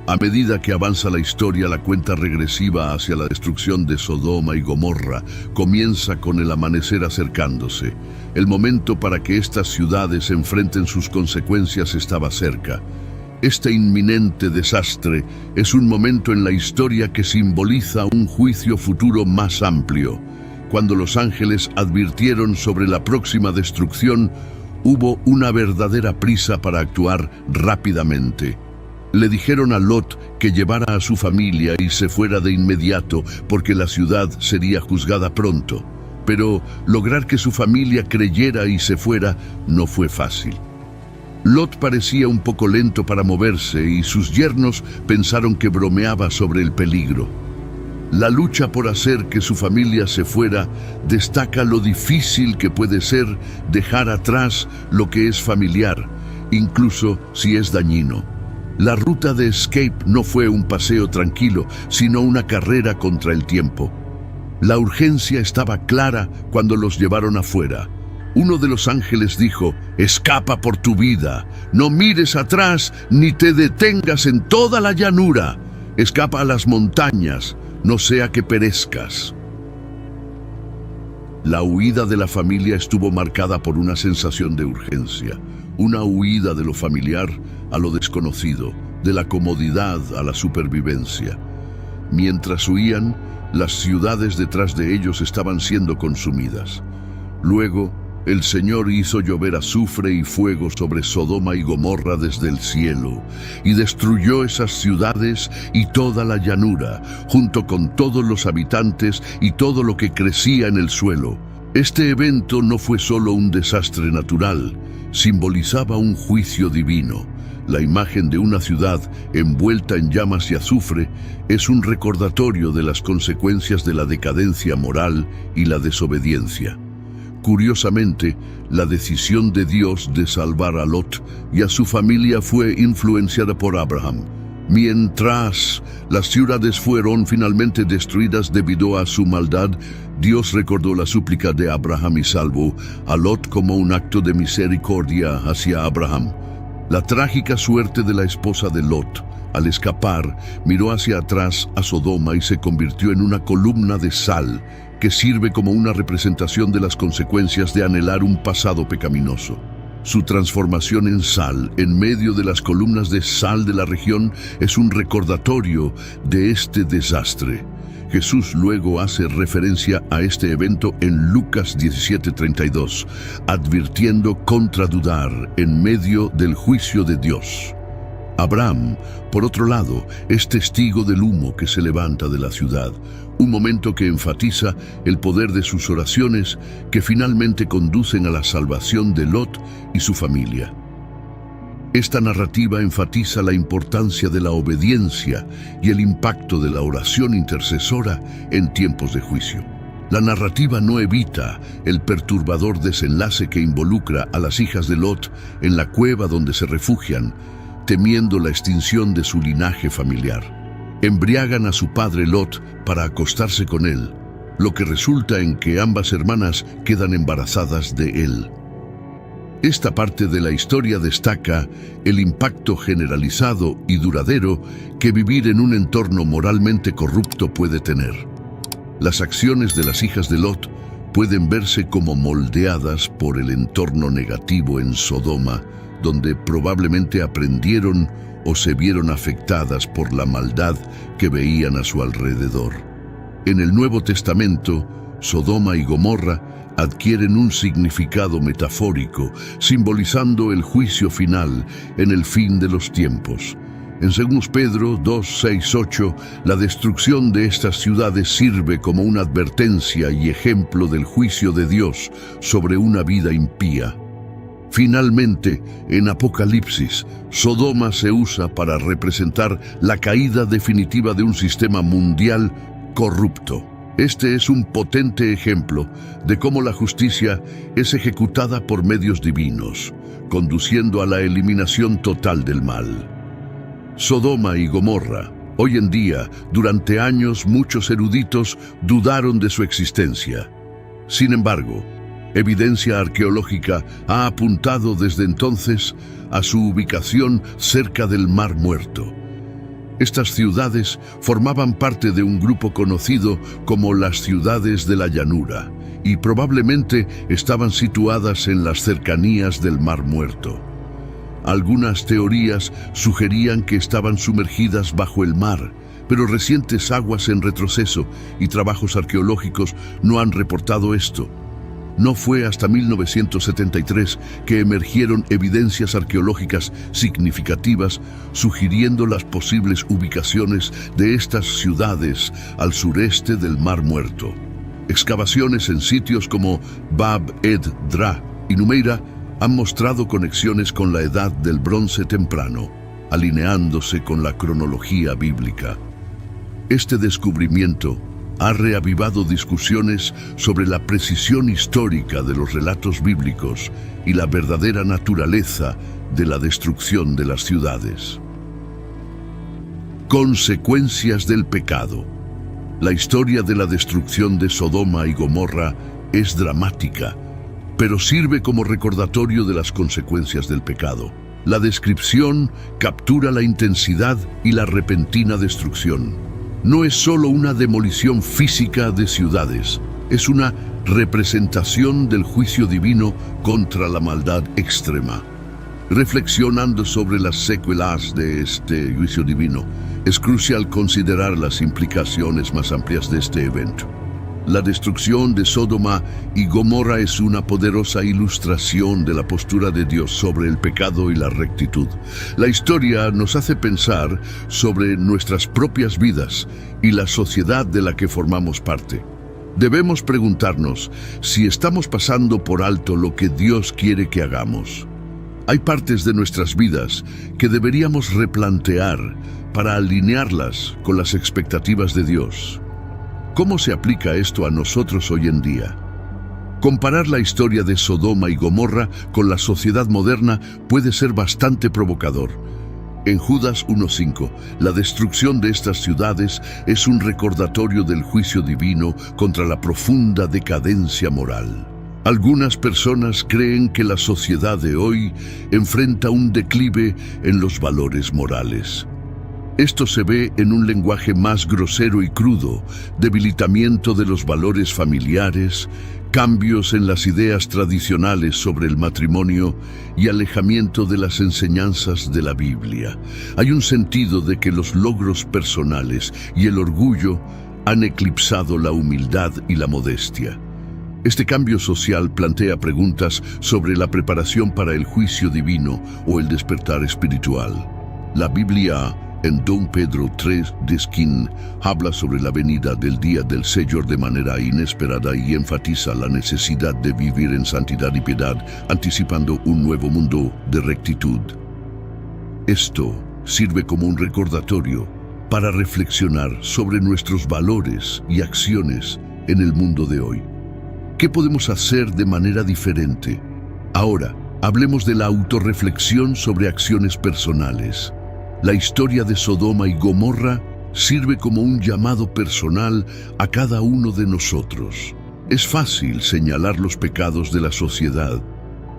[SPEAKER 1] A medida que avanza la historia, la cuenta regresiva hacia la destrucción de Sodoma y Gomorra comienza con el amanecer acercándose. El momento para que estas ciudades enfrenten sus consecuencias estaba cerca. Este inminente desastre es un momento en la historia que simboliza un juicio futuro más amplio. Cuando los ángeles advirtieron sobre la próxima destrucción, hubo una verdadera prisa para actuar rápidamente. Le dijeron a Lot que llevara a su familia y se fuera de inmediato porque la ciudad sería juzgada pronto. Pero lograr que su familia creyera y se fuera no fue fácil. Lot parecía un poco lento para moverse y sus yernos pensaron que bromeaba sobre el peligro. La lucha por hacer que su familia se fuera destaca lo difícil que puede ser dejar atrás lo que es familiar, incluso si es dañino. La ruta de escape no fue un paseo tranquilo, sino una carrera contra el tiempo. La urgencia estaba clara cuando los llevaron afuera. Uno de los ángeles dijo: «Escapa por tu vida, no mires atrás ni te detengas en toda la llanura. Escapa a las montañas, no sea que perezcas». La huida de la familia estuvo marcada por una sensación de urgencia, una huida de lo familiar a lo desconocido, de la comodidad a la supervivencia. Mientras huían, las ciudades detrás de ellos estaban siendo consumidas. Luego, el Señor hizo llover azufre y fuego sobre Sodoma y Gomorra desde el cielo, y destruyó esas ciudades y toda la llanura, junto con todos los habitantes y todo lo que crecía en el suelo. Este evento no fue solo un desastre natural, simbolizaba un juicio divino. La imagen de una ciudad envuelta en llamas y azufre es un recordatorio de las consecuencias de la decadencia moral y la desobediencia. Curiosamente, la decisión de Dios de salvar a Lot y a su familia fue influenciada por Abraham. Mientras las ciudades fueron finalmente destruidas debido a su maldad, Dios recordó la súplica de Abraham y salvó a Lot como un acto de misericordia hacia Abraham. La trágica suerte de la esposa de Lot, al escapar, miró hacia atrás a Sodoma y se convirtió en una columna de sal que sirve como una representación de las consecuencias de anhelar un pasado pecaminoso. Su transformación en sal, en medio de las columnas de sal de la región, es un recordatorio de este desastre. Jesús luego hace referencia a este evento en Lucas 17:32, advirtiendo contra dudar en medio del juicio de Dios. Abraham, por otro lado, es testigo del humo que se levanta de la ciudad, un momento que enfatiza el poder de sus oraciones que finalmente conducen a la salvación de Lot y su familia. Esta narrativa enfatiza la importancia de la obediencia y el impacto de la oración intercesora en tiempos de juicio. La narrativa no evita el perturbador desenlace que involucra a las hijas de Lot en la cueva donde se refugian, temiendo la extinción de su linaje familiar. Embriagan a su padre Lot para acostarse con él, lo que resulta en que ambas hermanas quedan embarazadas de él. Esta parte de la historia destaca el impacto generalizado y duradero que vivir en un entorno moralmente corrupto puede tener. Las acciones de las hijas de Lot pueden verse como moldeadas por el entorno negativo en Sodoma, donde probablemente aprendieron o se vieron afectadas por la maldad que veían a su alrededor. En el Nuevo Testamento, Sodoma y Gomorra adquieren un significado metafórico, simbolizando el juicio final en el fin de los tiempos. En 2 Pedro 2:6-8, la destrucción de estas ciudades sirve como una advertencia y ejemplo del juicio de Dios sobre una vida impía. Finalmente, en Apocalipsis, Sodoma se usa para representar la caída definitiva de un sistema mundial corrupto. Este es un potente ejemplo de cómo la justicia es ejecutada por medios divinos, conduciendo a la eliminación total del mal. Sodoma y Gomorra. Hoy en día, durante años, muchos eruditos dudaron de su existencia. Sin embargo, evidencia arqueológica ha apuntado desde entonces a su ubicación cerca del Mar Muerto. Estas ciudades formaban parte de un grupo conocido como las ciudades de la llanura y probablemente estaban situadas en las cercanías del Mar Muerto. Algunas teorías sugerían que estaban sumergidas bajo el mar, pero recientes aguas en retroceso y trabajos arqueológicos no han reportado esto. No fue hasta 1973 que emergieron evidencias arqueológicas significativas sugiriendo las posibles ubicaciones de estas ciudades al sureste del Mar Muerto. Excavaciones en sitios como Bab ed-Dra y Numeira han mostrado conexiones con la edad del Bronce temprano, alineándose con la cronología bíblica. Este descubrimiento ha reavivado discusiones sobre la precisión histórica de los relatos bíblicos y la verdadera naturaleza de la destrucción de las ciudades. Consecuencias del pecado. La historia de la destrucción de Sodoma y Gomorra es dramática, pero sirve como recordatorio de las consecuencias del pecado. La descripción captura la intensidad y la repentina destrucción. No es solo una demolición física de ciudades, es una representación del juicio divino contra la maldad extrema. Reflexionando sobre las secuelas de este juicio divino, es crucial considerar las implicaciones más amplias de este evento. La destrucción de Sodoma y Gomorra es una poderosa ilustración de la postura de Dios sobre el pecado y la rectitud. La historia nos hace pensar sobre nuestras propias vidas y la sociedad de la que formamos parte. Debemos preguntarnos si estamos pasando por alto lo que Dios quiere que hagamos. Hay partes de nuestras vidas que deberíamos replantear para alinearlas con las expectativas de Dios. ¿Cómo se aplica esto a nosotros hoy en día? Comparar la historia de Sodoma y Gomorra con la sociedad moderna puede ser bastante provocador. En Judas 1:5, la destrucción de estas ciudades es un recordatorio del juicio divino contra la profunda decadencia moral. Algunas personas creen que la sociedad de hoy enfrenta un declive en los valores morales. Esto se ve en un lenguaje más grosero y crudo, debilitamiento de los valores familiares, cambios en las ideas tradicionales sobre el matrimonio y alejamiento de las enseñanzas de la Biblia. Hay un sentido de que los logros personales y el orgullo han eclipsado la humildad y la modestia. Este cambio social plantea preguntas sobre la preparación para el juicio divino o el despertar espiritual. La Biblia, en 2 Pedro 3:15, habla sobre la venida del día del Señor de manera inesperada y enfatiza la necesidad de vivir en santidad y piedad, anticipando un nuevo mundo de rectitud. Esto sirve como un recordatorio para reflexionar sobre nuestros valores y acciones en el mundo de hoy. ¿Qué podemos hacer de manera diferente? Ahora, hablemos de la autorreflexión sobre acciones personales. La historia de Sodoma y Gomorra sirve como un llamado personal a cada uno de nosotros. Es fácil señalar los pecados de la sociedad,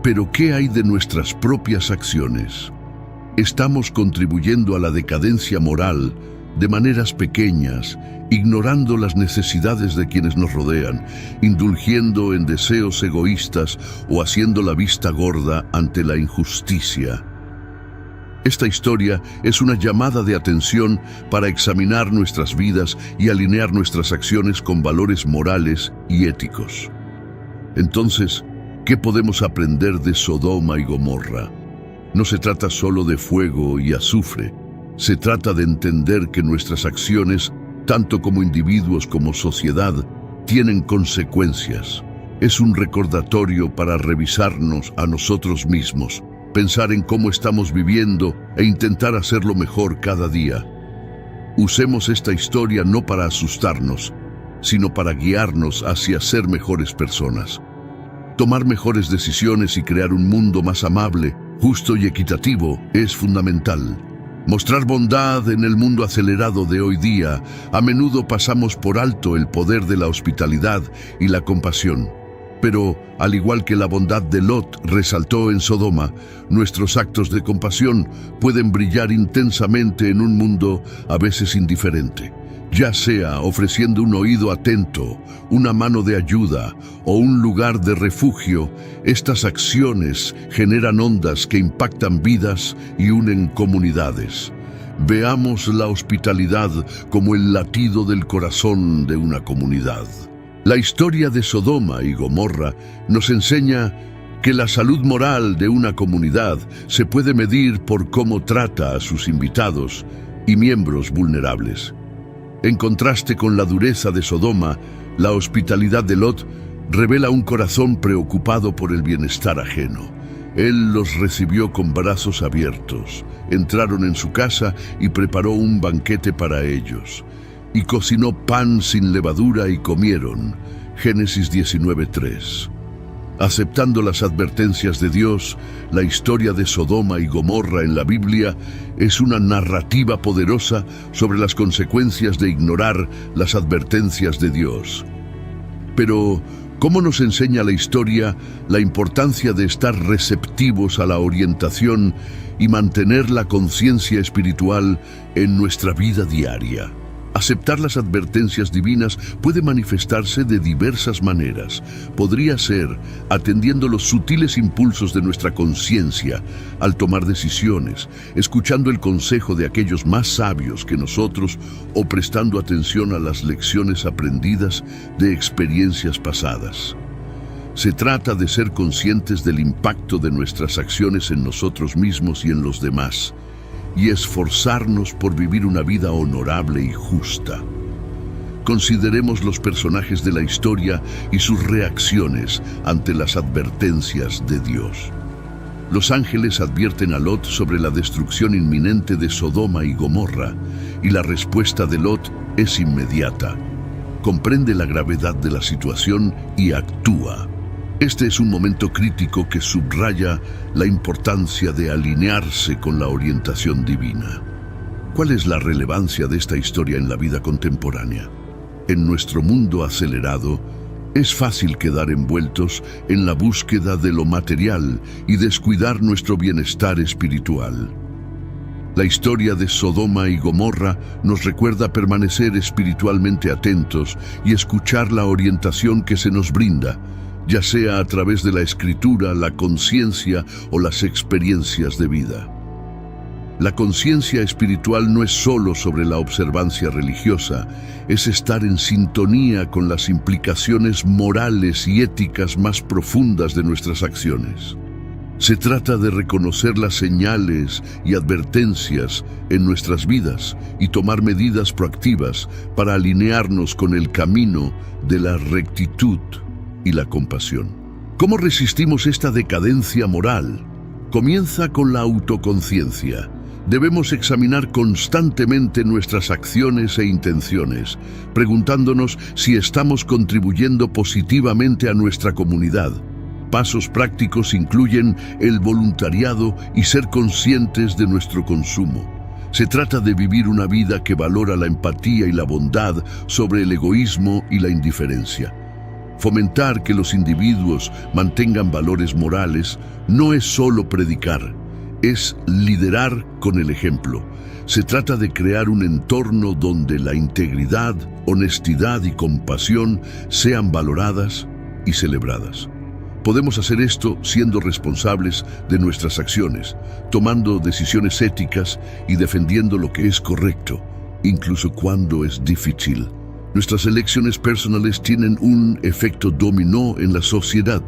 [SPEAKER 1] pero ¿qué hay de nuestras propias acciones? Estamos contribuyendo a la decadencia moral de maneras pequeñas, ignorando las necesidades de quienes nos rodean, indulgiendo en deseos egoístas o haciendo la vista gorda ante la injusticia. Esta historia es una llamada de atención para examinar nuestras vidas y alinear nuestras acciones con valores morales y éticos. Entonces, ¿qué podemos aprender de Sodoma y Gomorra? No se trata solo de fuego y azufre. Se trata de entender que nuestras acciones, tanto como individuos como sociedad, tienen consecuencias. Es un recordatorio para revisarnos a nosotros mismos, pensar en cómo estamos viviendo e intentar hacerlo mejor cada día. Usemos esta historia no para asustarnos, sino para guiarnos hacia ser mejores personas. Tomar mejores decisiones y crear un mundo más amable, justo y equitativo es fundamental. Mostrar bondad en el mundo acelerado de hoy día, a menudo pasamos por alto el poder de la hospitalidad y la compasión. Pero, al igual que la bondad de Lot resaltó en Sodoma, nuestros actos de compasión pueden brillar intensamente en un mundo a veces indiferente. Ya sea ofreciendo un oído atento, una mano de ayuda o un lugar de refugio, estas acciones generan ondas que impactan vidas y unen comunidades. Veamos la hospitalidad como el latido del corazón de una comunidad. La historia de Sodoma y Gomorra nos enseña que la salud moral de una comunidad se puede medir por cómo trata a sus invitados y miembros vulnerables. En contraste con la dureza de Sodoma, la hospitalidad de Lot revela un corazón preocupado por el bienestar ajeno. Él los recibió con brazos abiertos, entraron en su casa y preparó un banquete para ellos. Y cocinó pan sin levadura y comieron. Génesis 19:3. Aceptando las advertencias de Dios, la historia de Sodoma y Gomorra en la Biblia es una narrativa poderosa sobre las consecuencias de ignorar las advertencias de Dios. Pero, ¿cómo nos enseña la historia la importancia de estar receptivos a la orientación y mantener la conciencia espiritual en nuestra vida diaria? Aceptar las advertencias divinas puede manifestarse de diversas maneras. Podría ser atendiendo los sutiles impulsos de nuestra conciencia al tomar decisiones, escuchando el consejo de aquellos más sabios que nosotros o prestando atención a las lecciones aprendidas de experiencias pasadas. Se trata de ser conscientes del impacto de nuestras acciones en nosotros mismos y en los demás, y esforzarnos por vivir una vida honorable y justa. Consideremos los personajes de la historia y sus reacciones ante las advertencias de Dios. Los ángeles advierten a Lot sobre la destrucción inminente de Sodoma y Gomorra, y la respuesta de Lot es inmediata. Comprende la gravedad de la situación y actúa. Este es un momento crítico que subraya la importancia de alinearse con la orientación divina. ¿Cuál es la relevancia de esta historia en la vida contemporánea? En nuestro mundo acelerado, es fácil quedar envueltos en la búsqueda de lo material y descuidar nuestro bienestar espiritual. La historia de Sodoma y Gomorra nos recuerda permanecer espiritualmente atentos y escuchar la orientación que se nos brinda, ya sea a través de la escritura, la conciencia o las experiencias de vida. La conciencia espiritual no es solo sobre la observancia religiosa, es estar en sintonía con las implicaciones morales y éticas más profundas de nuestras acciones. Se trata de reconocer las señales y advertencias en nuestras vidas y tomar medidas proactivas para alinearnos con el camino de la rectitud y la compasión. ¿Cómo resistimos esta decadencia moral? Comienza con la autoconciencia. Debemos examinar constantemente nuestras acciones e intenciones, preguntándonos si estamos contribuyendo positivamente a nuestra comunidad. Pasos prácticos incluyen el voluntariado y ser conscientes de nuestro consumo. Se trata de vivir una vida que valora la empatía y la bondad sobre el egoísmo y la indiferencia. Fomentar que los individuos mantengan valores morales no es solo predicar, es liderar con el ejemplo. Se trata de crear un entorno donde la integridad, honestidad y compasión sean valoradas y celebradas. Podemos hacer esto siendo responsables de nuestras acciones, tomando decisiones éticas y defendiendo lo que es correcto, incluso cuando es difícil. Nuestras elecciones personales tienen un efecto dominó en la sociedad.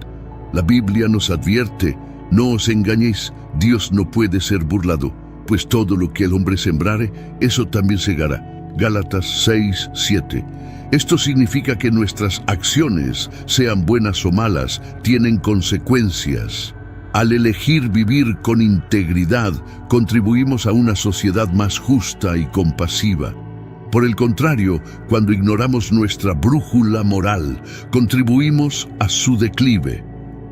[SPEAKER 1] La Biblia nos advierte: no os engañéis, Dios no puede ser burlado, pues todo lo que el hombre sembrare, eso también segará. Gálatas 6:7. Esto significa que nuestras acciones, sean buenas o malas, tienen consecuencias. Al elegir vivir con integridad, contribuimos a una sociedad más justa y compasiva. Por el contrario, cuando ignoramos nuestra brújula moral, contribuimos a su declive.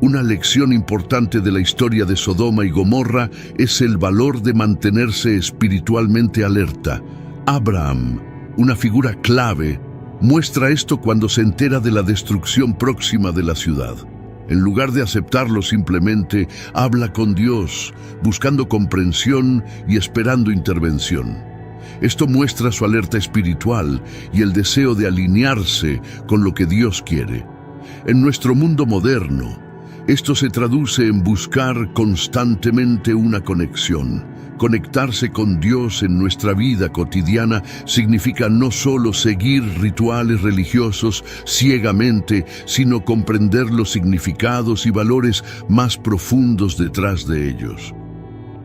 [SPEAKER 1] Una lección importante de la historia de Sodoma y Gomorra es el valor de mantenerse espiritualmente alerta. Abraham, una figura clave, muestra esto cuando se entera de la destrucción próxima de la ciudad. En lugar de aceptarlo simplemente, habla con Dios, buscando comprensión y esperando intervención. Esto muestra su alerta espiritual y el deseo de alinearse con lo que Dios quiere. En nuestro mundo moderno, esto se traduce en buscar constantemente una conexión. Conectarse con Dios en nuestra vida cotidiana significa no solo seguir rituales religiosos ciegamente, sino comprender los significados y valores más profundos detrás de ellos.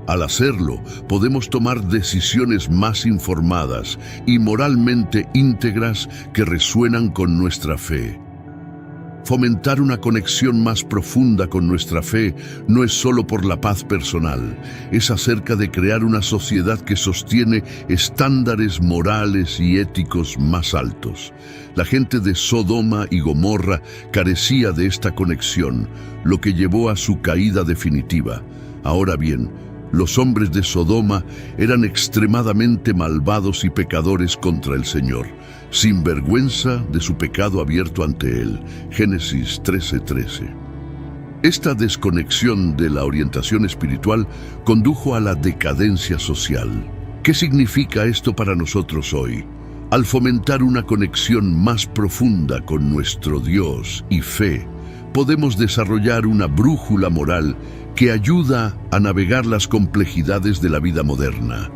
[SPEAKER 1] Al hacerlo, podemos tomar decisiones más informadas y moralmente íntegras que resuenan con nuestra fe. Fomentar una conexión más profunda con nuestra fe no es solo por la paz personal, es acerca de crear una sociedad que sostiene estándares morales y éticos más altos. La gente de Sodoma y Gomorra carecía de esta conexión, lo que llevó a su caída definitiva. Ahora bien, los hombres de Sodoma eran extremadamente malvados y pecadores contra el Señor, sin vergüenza de su pecado abierto ante Él. Génesis 13:13. Esta desconexión de la orientación espiritual condujo a la decadencia social. ¿Qué significa esto para nosotros hoy? Al fomentar una conexión más profunda con nuestro Dios y fe, podemos desarrollar una brújula moral que ayuda a navegar las complejidades de la vida moderna.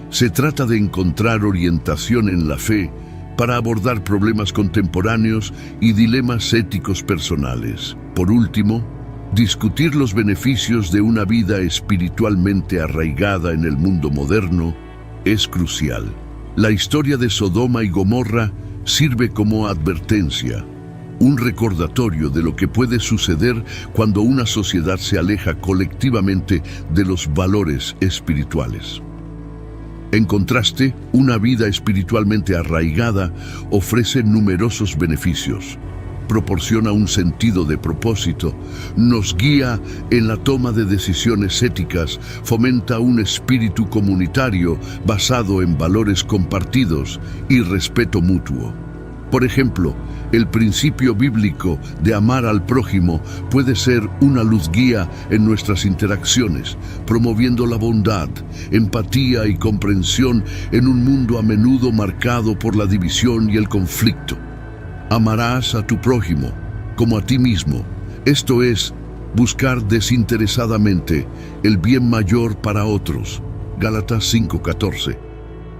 [SPEAKER 1] Se trata de encontrar orientación en la fe para abordar problemas contemporáneos y dilemas éticos personales. Por último, discutir los beneficios de una vida espiritualmente arraigada en el mundo moderno es crucial. La historia de Sodoma y Gomorra sirve como advertencia, un recordatorio de lo que puede suceder cuando una sociedad se aleja colectivamente de los valores espirituales. En contraste, una vida espiritualmente arraigada ofrece numerosos beneficios. Proporciona un sentido de propósito, nos guía en la toma de decisiones éticas, fomenta un espíritu comunitario basado en valores compartidos y respeto mutuo. Por ejemplo, el principio bíblico de amar al prójimo puede ser una luz guía en nuestras interacciones, promoviendo la bondad, empatía y comprensión en un mundo a menudo marcado por la división y el conflicto. Amarás a tu prójimo como a ti mismo. Esto es, buscar desinteresadamente el bien mayor para otros. Gálatas 5:14.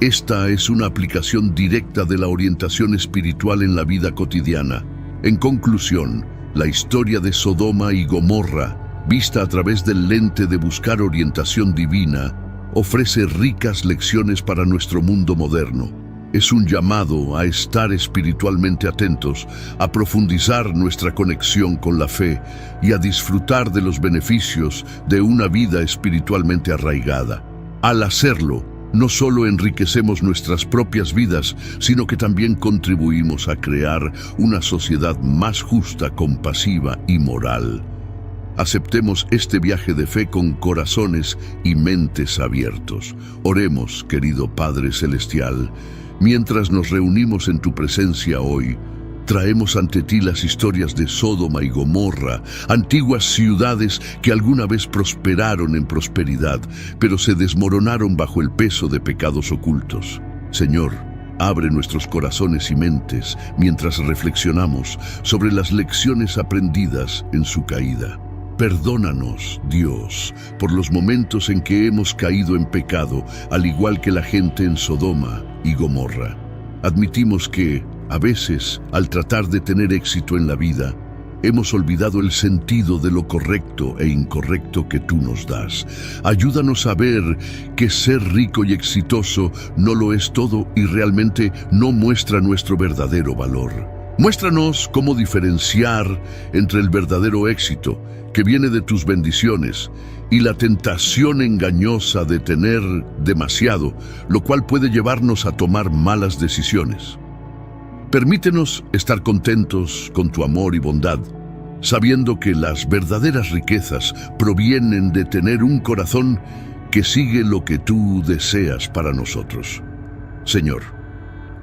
[SPEAKER 1] Esta es una aplicación directa de la orientación espiritual en la vida cotidiana. En conclusión, la historia de Sodoma y Gomorra, vista a través del lente de buscar orientación divina, ofrece ricas lecciones para nuestro mundo moderno. Es un llamado a estar espiritualmente atentos, a profundizar nuestra conexión con la fe y a disfrutar de los beneficios de una vida espiritualmente arraigada. Al hacerlo, no solo enriquecemos nuestras propias vidas, sino que también contribuimos a crear una sociedad más justa, compasiva y moral. Aceptemos este viaje de fe con corazones y mentes abiertos. Oremos, querido Padre Celestial, mientras nos reunimos en tu presencia hoy. Traemos ante ti las historias de Sodoma y Gomorra, antiguas ciudades que alguna vez prosperaron en prosperidad, pero se desmoronaron bajo el peso de pecados ocultos. Señor, abre nuestros corazones y mentes mientras reflexionamos sobre las lecciones aprendidas en su caída. Perdónanos, Dios, por los momentos en que hemos caído en pecado, al igual que la gente en Sodoma y Gomorra. Admitimos que, a veces, al tratar de tener éxito en la vida, hemos olvidado el sentido de lo correcto e incorrecto que tú nos das. Ayúdanos a ver que ser rico y exitoso no lo es todo y realmente no muestra nuestro verdadero valor. Muéstranos cómo diferenciar entre el verdadero éxito que viene de tus bendiciones y la tentación engañosa de tener demasiado, lo cual puede llevarnos a tomar malas decisiones. Permítenos estar contentos con tu amor y bondad, sabiendo que las verdaderas riquezas provienen de tener un corazón que sigue lo que tú deseas para nosotros. Señor,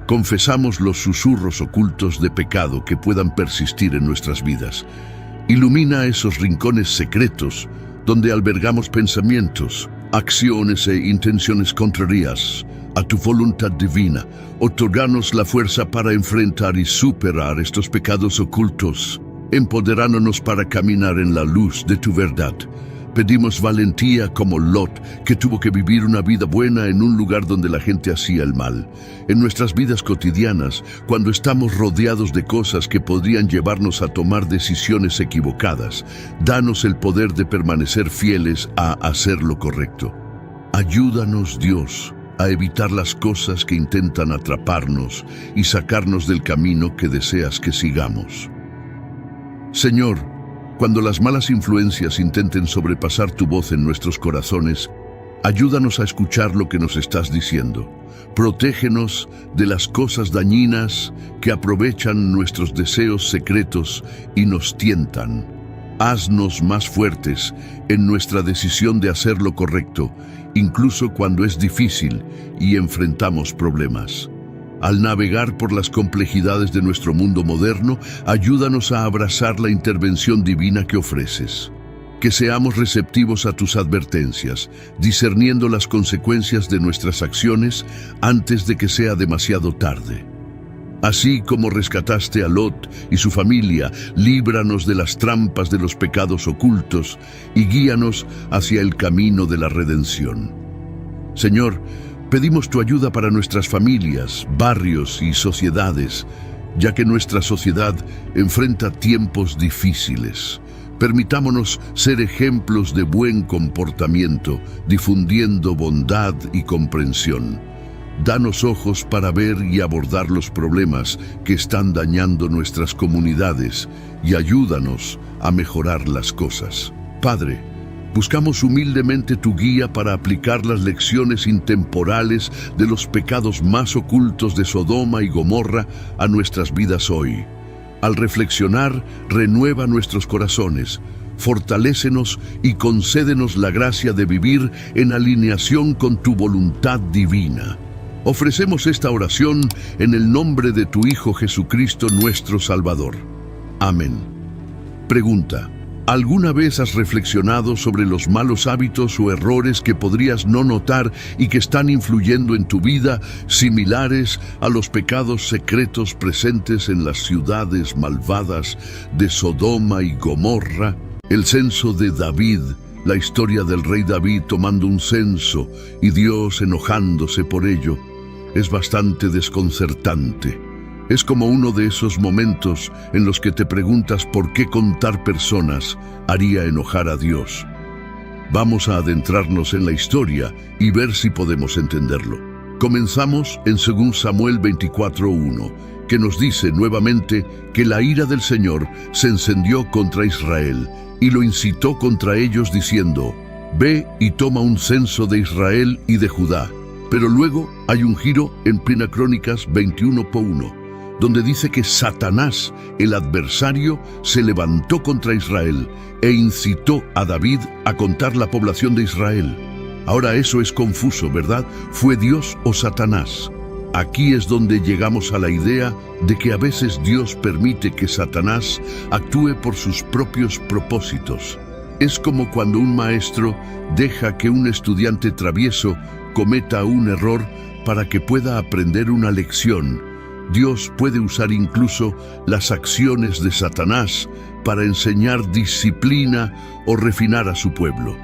[SPEAKER 1] confesamos los susurros ocultos de pecado que puedan persistir en nuestras vidas Ilumina esos rincones secretos donde albergamos pensamientos, acciones e intenciones contrarias a tu voluntad divina. Otorganos la fuerza para enfrentar y superar estos pecados ocultos, empoderándonos para caminar en la luz de tu verdad. Pedimos valentía como Lot, que tuvo que vivir una vida buena en un lugar donde la gente hacía el mal. En nuestras vidas cotidianas, cuando estamos rodeados de cosas que podrían llevarnos a tomar decisiones equivocadas, danos el poder de permanecer fieles a hacer lo correcto. Ayúdanos, Dios, a evitar las cosas que intentan atraparnos y sacarnos del camino que deseas que sigamos. Señor, cuando las malas influencias intenten sobrepasar tu voz en nuestros corazones, ayúdanos a escuchar lo que nos estás diciendo. Protégenos de las cosas dañinas que aprovechan nuestros deseos secretos y nos tientan. Haznos más fuertes en nuestra decisión de hacer lo correcto, incluso cuando es difícil y enfrentamos problemas. Al navegar por las complejidades de nuestro mundo moderno, ayúdanos a abrazar la intervención divina que ofreces. Que seamos receptivos a tus advertencias, discerniendo las consecuencias de nuestras acciones antes de que sea demasiado tarde. Así como rescataste a Lot y su familia, líbranos de las trampas de los pecados ocultos y guíanos hacia el camino de la redención. Señor, pedimos tu ayuda para nuestras familias, barrios y sociedades, ya que nuestra sociedad enfrenta tiempos difíciles. Permitámonos ser ejemplos de buen comportamiento, difundiendo bondad y comprensión. Danos ojos para ver y abordar los problemas que están dañando nuestras comunidades y ayúdanos a mejorar las cosas. Padre, buscamos humildemente tu guía para aplicar las lecciones intemporales de los pecados más ocultos de Sodoma y Gomorra a nuestras vidas hoy. Al reflexionar, renueva nuestros corazones, fortalécenos y concédenos la gracia de vivir en alineación con tu voluntad divina. Ofrecemos esta oración en el nombre de tu Hijo Jesucristo, nuestro Salvador. Amén. Pregunta: ¿alguna vez has reflexionado sobre los malos hábitos o errores que podrías no notar y que están influyendo en tu vida, similares a los pecados secretos presentes en las ciudades malvadas de Sodoma y Gomorra? El censo de David, la historia del rey David tomando un censo y Dios enojándose por ello, es bastante desconcertante. Es como uno de esos momentos en los que te preguntas por qué contar personas haría enojar a Dios. Vamos a adentrarnos en la historia y ver si podemos entenderlo. Comenzamos en 2 Samuel 24:1, que nos dice nuevamente que la ira del Señor se encendió contra Israel y lo incitó contra ellos diciendo: «Ve y toma un censo de Israel y de Judá». Pero luego hay un giro en 1 Crónicas 21:1, donde dice que Satanás, el adversario, se levantó contra Israel e incitó a David a contar la población de Israel. Ahora eso es confuso, ¿verdad? ¿Fue Dios o Satanás? Aquí es donde llegamos a la idea de que a veces Dios permite que Satanás actúe por sus propios propósitos. Es como cuando un maestro deja que un estudiante travieso cometa un error para que pueda aprender una lección. Dios puede usar incluso las acciones de Satanás para enseñar disciplina o refinar a su pueblo.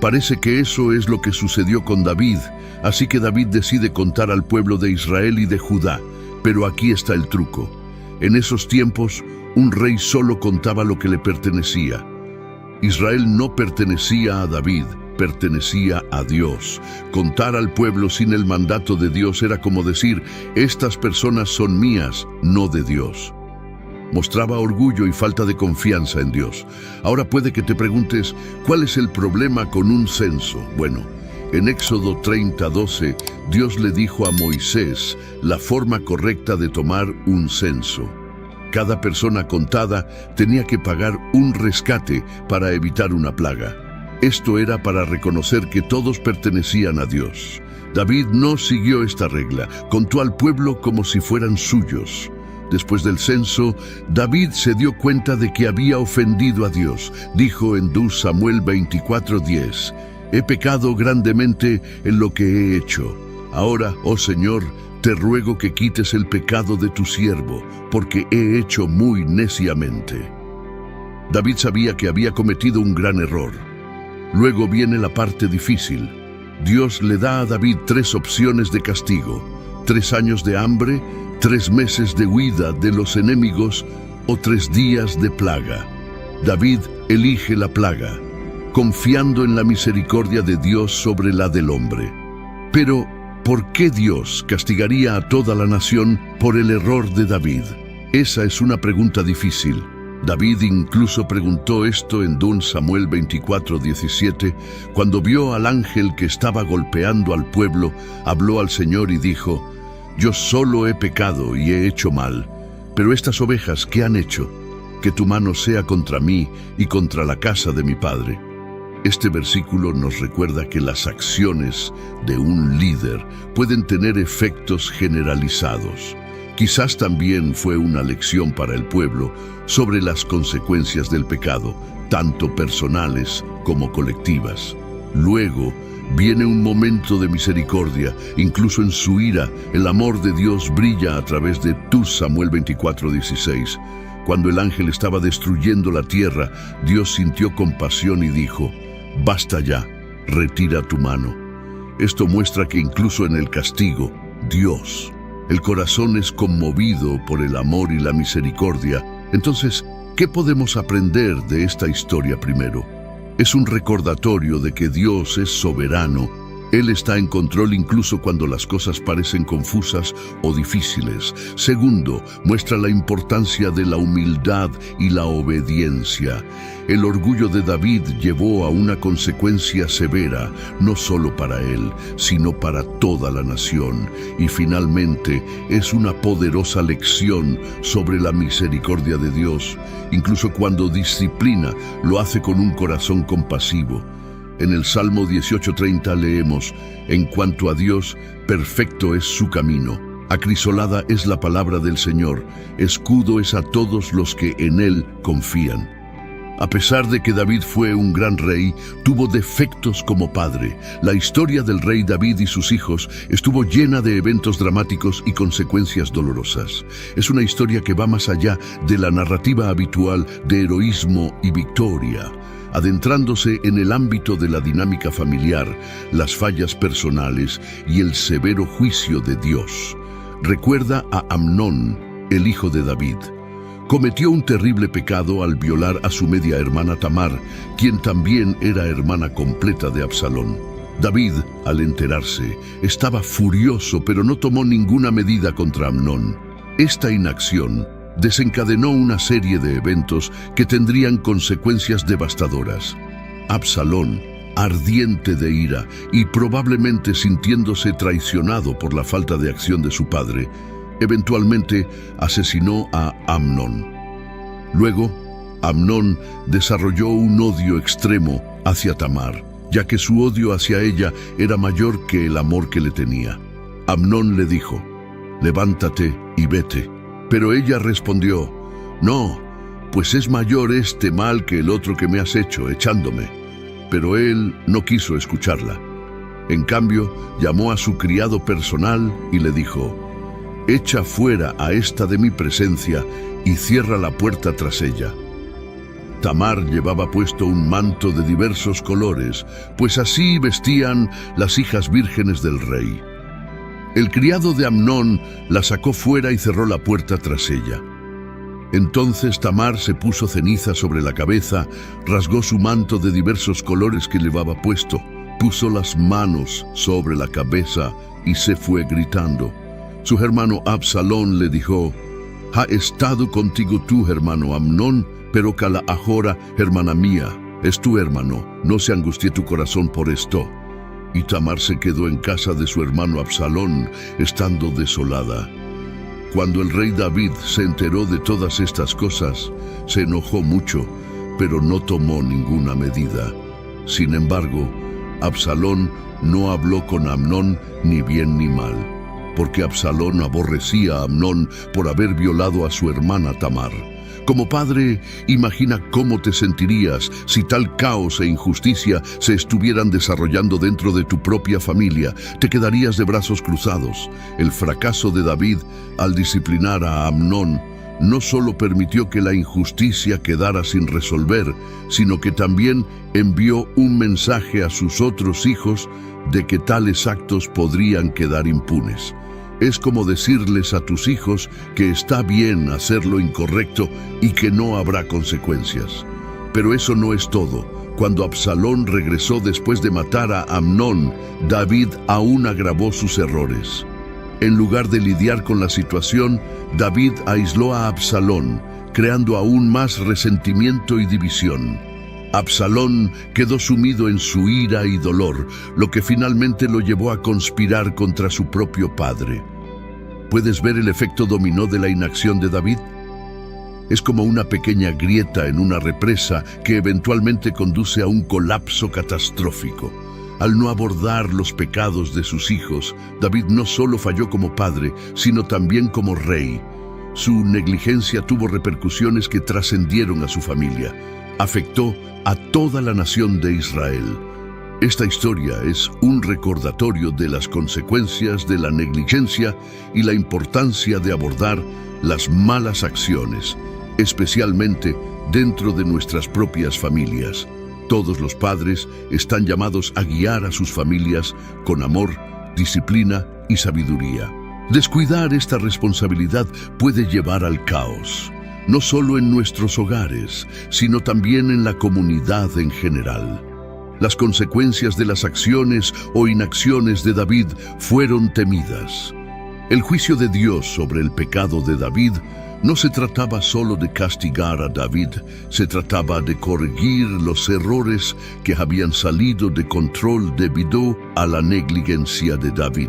[SPEAKER 1] Parece que eso es lo que sucedió con David, así que David decide contar al pueblo de Israel y de Judá. Pero aquí está el truco. En esos tiempos, un rey solo contaba lo que le pertenecía. Israel no pertenecía a David, pertenecía a Dios. Contar al pueblo sin el mandato de Dios era como decir: estas personas son mías, no de Dios. Mostraba orgullo y falta de confianza en Dios. Ahora puede que te preguntes, ¿cuál es el problema con un censo? Bueno, en Éxodo 30:12, Dios le dijo a Moisés la forma correcta de tomar un censo. Cada persona contada tenía que pagar un rescate para evitar una plaga. Esto era para reconocer que todos pertenecían a Dios. David no siguió esta regla, contó al pueblo como si fueran suyos. Después del censo, David se dio cuenta de que había ofendido a Dios. Dijo en 2 Samuel 24:10, «He pecado grandemente en lo que he hecho. Ahora, oh Señor, te ruego que quites el pecado de tu siervo, porque he hecho muy neciamente». David sabía que había cometido un gran error. Luego viene la parte difícil. Dios le da a David 3 opciones de castigo: 3 años de hambre, 3 meses de huida de los enemigos o 3 días de plaga. David elige la plaga, confiando en la misericordia de Dios sobre la del hombre. Pero, ¿por qué Dios castigaría a toda la nación por el error de David? Esa es una pregunta difícil. David incluso preguntó esto en 2 Samuel 24:17, cuando vio al ángel que estaba golpeando al pueblo, habló al Señor y dijo: «Yo solo he pecado y he hecho mal, pero estas ovejas, ¿qué han hecho? Que tu mano sea contra mí y contra la casa de mi padre». Este versículo nos recuerda que las acciones de un líder pueden tener efectos generalizados. Quizás también fue una lección para el pueblo sobre las consecuencias del pecado, tanto personales como colectivas. Luego viene un momento de misericordia. Incluso en su ira, el amor de Dios brilla a través de 2 Samuel 24:16. Cuando el ángel estaba destruyendo la tierra, Dios sintió compasión y dijo: «Basta ya, retira tu mano». Esto muestra que incluso en el castigo, Dios, el corazón es conmovido por el amor y la misericordia. Entonces, ¿qué podemos aprender de esta historia primero? Es un recordatorio de que Dios es soberano. Él está en control incluso cuando las cosas parecen confusas o difíciles. Segundo, muestra la importancia de la humildad y la obediencia. El orgullo de David llevó a una consecuencia severa, no solo para él, sino para toda la nación. Y finalmente, es una poderosa lección sobre la misericordia de Dios. Incluso cuando disciplina, lo hace con un corazón compasivo. En el Salmo 18:30 leemos: «En cuanto a Dios, perfecto es su camino. Acrisolada es la palabra del Señor, escudo es a todos los que en Él confían». A pesar de que David fue un gran rey, tuvo defectos como padre. La historia del rey David y sus hijos estuvo llena de eventos dramáticos y consecuencias dolorosas. Es una historia que va más allá de la narrativa habitual de heroísmo y victoria, adentrándose en el ámbito de la dinámica familiar, las fallas personales y el severo juicio de Dios. Recuerda a Amnón, el hijo de David. Cometió un terrible pecado al violar a su media hermana Tamar, quien también era hermana completa de Absalón. David, al enterarse, estaba furioso, pero no tomó ninguna medida contra Amnón. Esta inacción desencadenó una serie de eventos que tendrían consecuencias devastadoras. Absalón, ardiente de ira y probablemente sintiéndose traicionado por la falta de acción de su padre, eventualmente asesinó a Amnón. Luego, Amnón desarrolló un odio extremo hacia Tamar, ya que su odio hacia ella era mayor que el amor que le tenía. Amnón le dijo: «Levántate y vete». Pero ella respondió: «No, pues es mayor este mal que el otro que me has hecho, echándome». Pero él no quiso escucharla. En cambio, llamó a su criado personal y le dijo: «Echa fuera a esta de mi presencia y cierra la puerta tras ella». Tamar llevaba puesto un manto de diversos colores, pues así vestían las hijas vírgenes del rey. El criado de Amnón la sacó fuera y cerró la puerta tras ella. Entonces Tamar se puso ceniza sobre la cabeza, rasgó su manto de diversos colores que llevaba puesto, puso las manos sobre la cabeza y se fue gritando. Su hermano Absalón le dijo: «Ha estado contigo tu hermano Amnón, pero cala ahora, hermana mía, es tu hermano, no se angustie tu corazón por esto». Y Tamar se quedó en casa de su hermano Absalón, estando desolada. Cuando el rey David se enteró de todas estas cosas, se enojó mucho, pero no tomó ninguna medida. Sin embargo, Absalón no habló con Amnón ni bien ni mal. porque Absalón aborrecía a Amnón por haber violado a su hermana Tamar. Como padre, imagina cómo te sentirías si tal caos e injusticia se estuvieran desarrollando dentro de tu propia familia. Te quedarías de brazos cruzados. El fracaso de David al disciplinar a Amnón no solo permitió que la injusticia quedara sin resolver, sino que también envió un mensaje a sus otros hijos de que tales actos podrían quedar impunes. Es como decirles a tus hijos que está bien hacer lo incorrecto y que no habrá consecuencias. Pero eso no es todo. Cuando Absalón regresó después de matar a Amnón, David aún agravó sus errores. En lugar de lidiar con la situación, David aisló a Absalón, creando aún más resentimiento y división. Absalón quedó sumido en su ira y dolor, lo que finalmente lo llevó a conspirar contra su propio padre. ¿Puedes ver el efecto dominó de la inacción de David? Es como una pequeña grieta en una represa que eventualmente conduce a un colapso catastrófico. Al no abordar los pecados de sus hijos, David no solo falló como padre, sino también como rey. Su negligencia tuvo repercusiones que trascendieron a su familia. Afectó a toda la nación de Israel. Esta historia es un recordatorio de las consecuencias de la negligencia y la importancia de abordar las malas acciones, especialmente dentro de nuestras propias familias. Todos los padres están llamados a guiar a sus familias con amor, disciplina y sabiduría. Descuidar esta responsabilidad puede llevar al caos, no solo en nuestros hogares, sino también en la comunidad en general. Las consecuencias de las acciones o inacciones de David fueron temidas. El juicio de Dios sobre el pecado de David no se trataba solo de castigar a David, se trataba de corregir los errores que habían salido de control debido a la negligencia de David.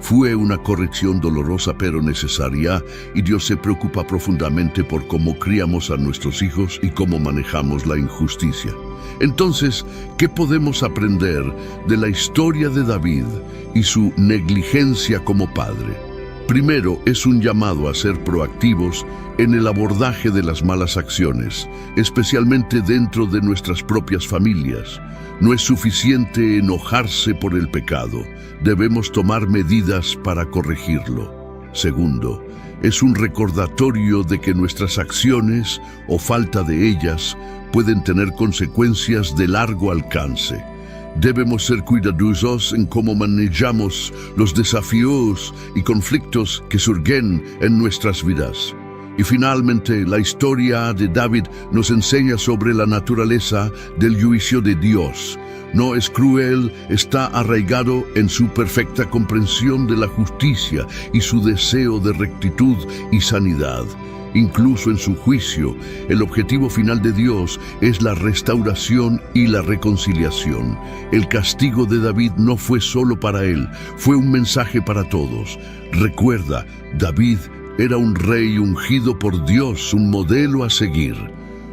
[SPEAKER 1] Fue una corrección dolorosa pero necesaria, y Dios se preocupa profundamente por cómo criamos a nuestros hijos y cómo manejamos la injusticia. Entonces, ¿qué podemos aprender de la historia de David y su negligencia como padre? Primero, es un llamado a ser proactivos en el abordaje de las malas acciones, especialmente dentro de nuestras propias familias. No es suficiente enojarse por el pecado, debemos tomar medidas para corregirlo. Segundo, es un recordatorio de que nuestras acciones o falta de ellas pueden tener consecuencias de largo alcance. Debemos ser cuidadosos en cómo manejamos los desafíos y conflictos que surgen en nuestras vidas. Y finalmente, la historia de David nos enseña sobre la naturaleza del juicio de Dios. No es cruel, está arraigado en su perfecta comprensión de la justicia y su deseo de rectitud y sanidad. Incluso en su juicio, el objetivo final de Dios es la restauración y la reconciliación. El castigo de David no fue solo para él, fue un mensaje para todos. Recuerda, David era un rey ungido por Dios, un modelo a seguir.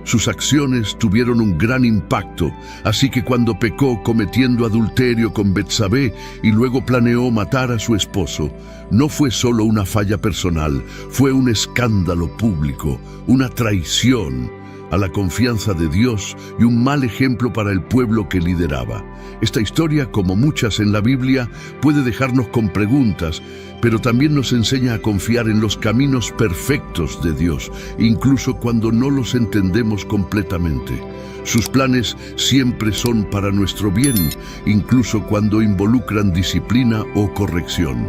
[SPEAKER 1] Sus acciones tuvieron un gran impacto, así que cuando pecó cometiendo adulterio con Betsabé y luego planeó matar a su esposo, no fue solo una falla personal, fue un escándalo público, una traición a la confianza de Dios y un mal ejemplo para el pueblo que lideraba. Esta historia, como muchas en la Biblia, puede dejarnos con preguntas, pero también nos enseña a confiar en los caminos perfectos de Dios, incluso cuando no los entendemos completamente. Sus planes siempre son para nuestro bien, incluso cuando involucran disciplina o corrección.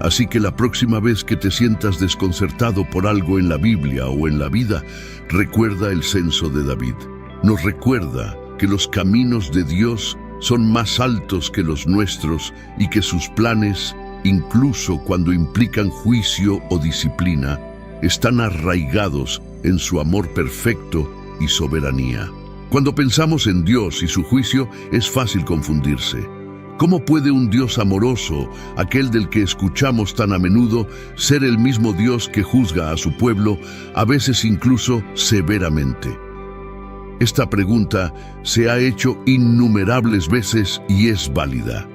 [SPEAKER 1] Así que la próxima vez que te sientas desconcertado por algo en la Biblia o en la vida, recuerda el censo de David. Nos recuerda que los caminos de Dios son más altos que los nuestros y que sus planes, incluso cuando implican juicio o disciplina, están arraigados en su amor perfecto y soberanía. Cuando pensamos en Dios y su juicio, es fácil confundirse. ¿Cómo puede un Dios amoroso, aquel del que escuchamos tan a menudo, ser el mismo Dios que juzga a su pueblo, a veces incluso severamente? Esta pregunta se ha hecho innumerables veces y es válida.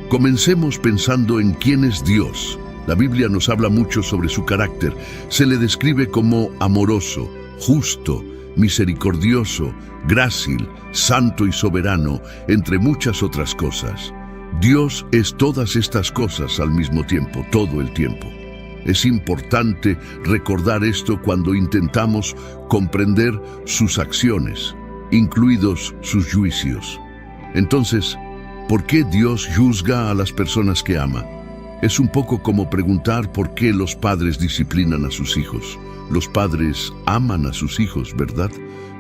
[SPEAKER 1] Comencemos pensando en quién es Dios, La Biblia nos habla mucho sobre su carácter. Se le describe como amoroso, justo, misericordioso, grácil, santo y soberano, entre muchas otras cosas. Dios es todas estas cosas al mismo tiempo, todo el tiempo. Es importante recordar esto cuando intentamos comprender sus acciones, incluidos sus juicios. Entonces, ¿por qué Dios juzga a las personas que ama? Es un poco como preguntar por qué los padres disciplinan a sus hijos. Los padres aman a sus hijos, ¿verdad?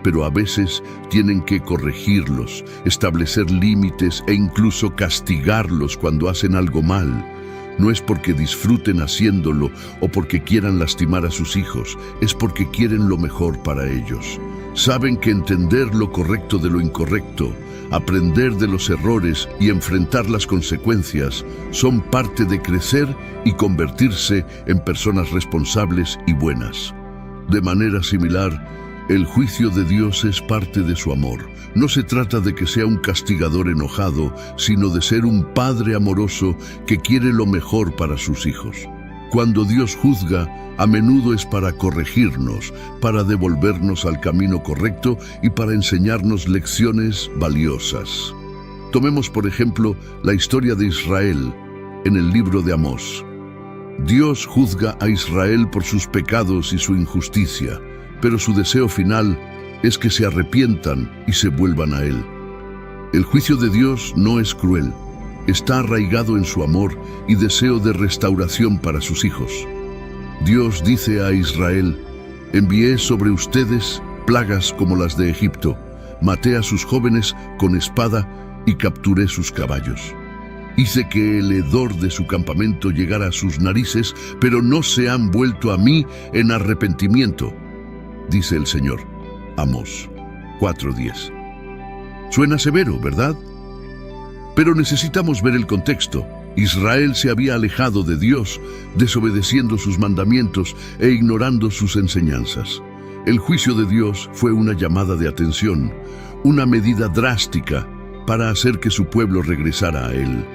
[SPEAKER 1] Pero a veces tienen que corregirlos, establecer límites e incluso castigarlos cuando hacen algo mal. No es porque disfruten haciéndolo o porque quieran lastimar a sus hijos, es porque quieren lo mejor para ellos. Saben que entender lo correcto de lo incorrecto, aprender de los errores y enfrentar las consecuencias son parte de crecer y convertirse en personas responsables y buenas. De manera similar, el juicio de Dios es parte de su amor. No se trata de que sea un castigador enojado, sino de ser un padre amoroso que quiere lo mejor para sus hijos. Cuando Dios juzga, a menudo es para corregirnos, para devolvernos al camino correcto y para enseñarnos lecciones valiosas. Tomemos, por ejemplo, la historia de Israel en el libro de Amós. Dios juzga a Israel por sus pecados y su injusticia, pero su deseo final es que se arrepientan y se vuelvan a Él. El juicio de Dios no es cruel, está arraigado en su amor y deseo de restauración para sus hijos. Dios dice a Israel: envié sobre ustedes plagas como las de Egipto, maté a sus jóvenes con espada y capturé sus caballos. Hice que el hedor de su campamento llegara a sus narices, pero no se han vuelto a mí en arrepentimiento, dice el Señor. Amós 4:10. Suena severo, ¿verdad? Pero necesitamos ver el contexto. Israel se había alejado de Dios, desobedeciendo sus mandamientos e ignorando sus enseñanzas. El juicio de Dios fue una llamada de atención, una medida drástica para hacer que su pueblo regresara a Él.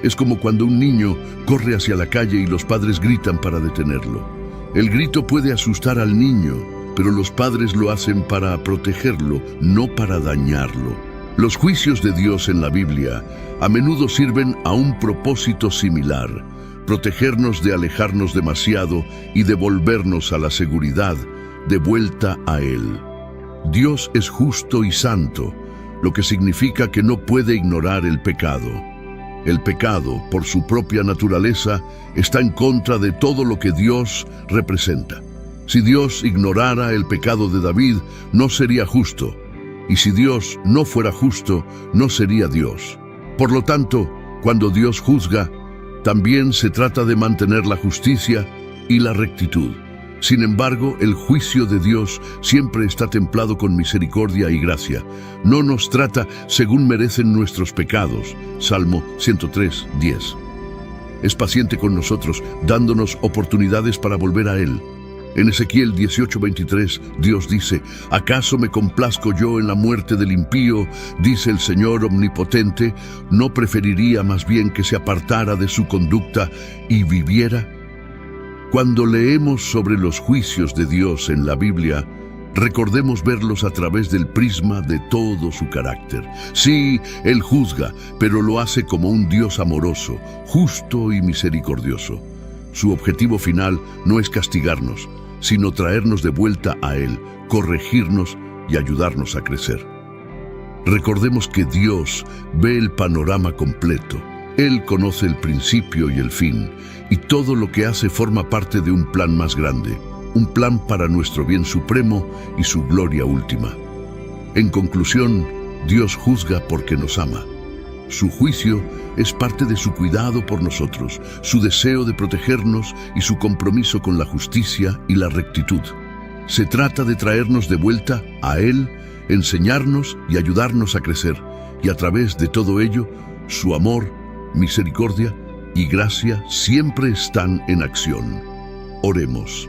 [SPEAKER 1] Es como cuando un niño corre hacia la calle y los padres gritan para detenerlo. El grito puede asustar al niño, pero los padres lo hacen para protegerlo, no para dañarlo. Los juicios de Dios en la Biblia a menudo sirven a un propósito similar: protegernos de alejarnos demasiado y devolvernos a la seguridad, de vuelta a Él. Dios es justo y santo, lo que significa que no puede ignorar el pecado. El pecado, por su propia naturaleza, está en contra de todo lo que Dios representa. Si Dios ignorara el pecado de David, no sería justo. Y si Dios no fuera justo, no sería Dios. Por lo tanto, cuando Dios juzga, también se trata de mantener la justicia y la rectitud. Sin embargo, el juicio de Dios siempre está templado con misericordia y gracia. No nos trata según merecen nuestros pecados. Salmo 103:10. Es paciente con nosotros, dándonos oportunidades para volver a Él. En Ezequiel 18:23, Dios dice: ¿acaso me complazco yo en la muerte del impío? Dice el Señor omnipotente. ¿No preferiría más bien que se apartara de su conducta y viviera? Cuando leemos sobre los juicios de Dios en la Biblia, recordemos verlos a través del prisma de todo su carácter. Sí, Él juzga, pero lo hace como un Dios amoroso, justo y misericordioso. Su objetivo final no es castigarnos, sino traernos de vuelta a Él, corregirnos y ayudarnos a crecer. Recordemos que Dios ve el panorama completo. Él conoce el principio y el fin, y todo lo que hace forma parte de un plan más grande, un plan para nuestro bien supremo y su gloria última. En conclusión, Dios juzga porque nos ama. Su juicio es parte de su cuidado por nosotros, su deseo de protegernos y su compromiso con la justicia y la rectitud. Se trata de traernos de vuelta a Él, enseñarnos y ayudarnos a crecer, y a través de todo ello, su amor, misericordia y gracia siempre están en acción. Oremos.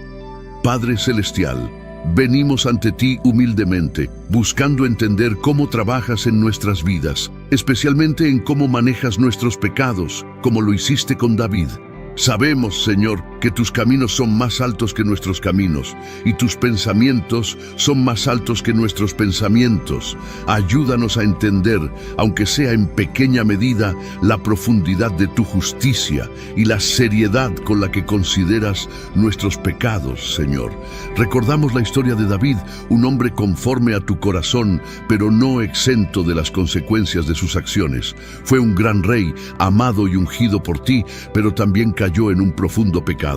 [SPEAKER 1] Padre Celestial, venimos ante ti humildemente, buscando entender cómo trabajas en nuestras vidas, especialmente en cómo manejas nuestros pecados, como lo hiciste con David. Sabemos, Señor, que tus caminos son más altos que nuestros caminos y tus pensamientos son más altos que nuestros pensamientos. Ayúdanos a entender, aunque sea en pequeña medida, la profundidad de tu justicia y la seriedad con la que consideras nuestros pecados, Señor. Recordamos la historia de David, un hombre conforme a tu corazón, pero no exento de las consecuencias de sus acciones. Fue un gran rey, amado y ungido por ti, pero también cayó en un profundo pecado.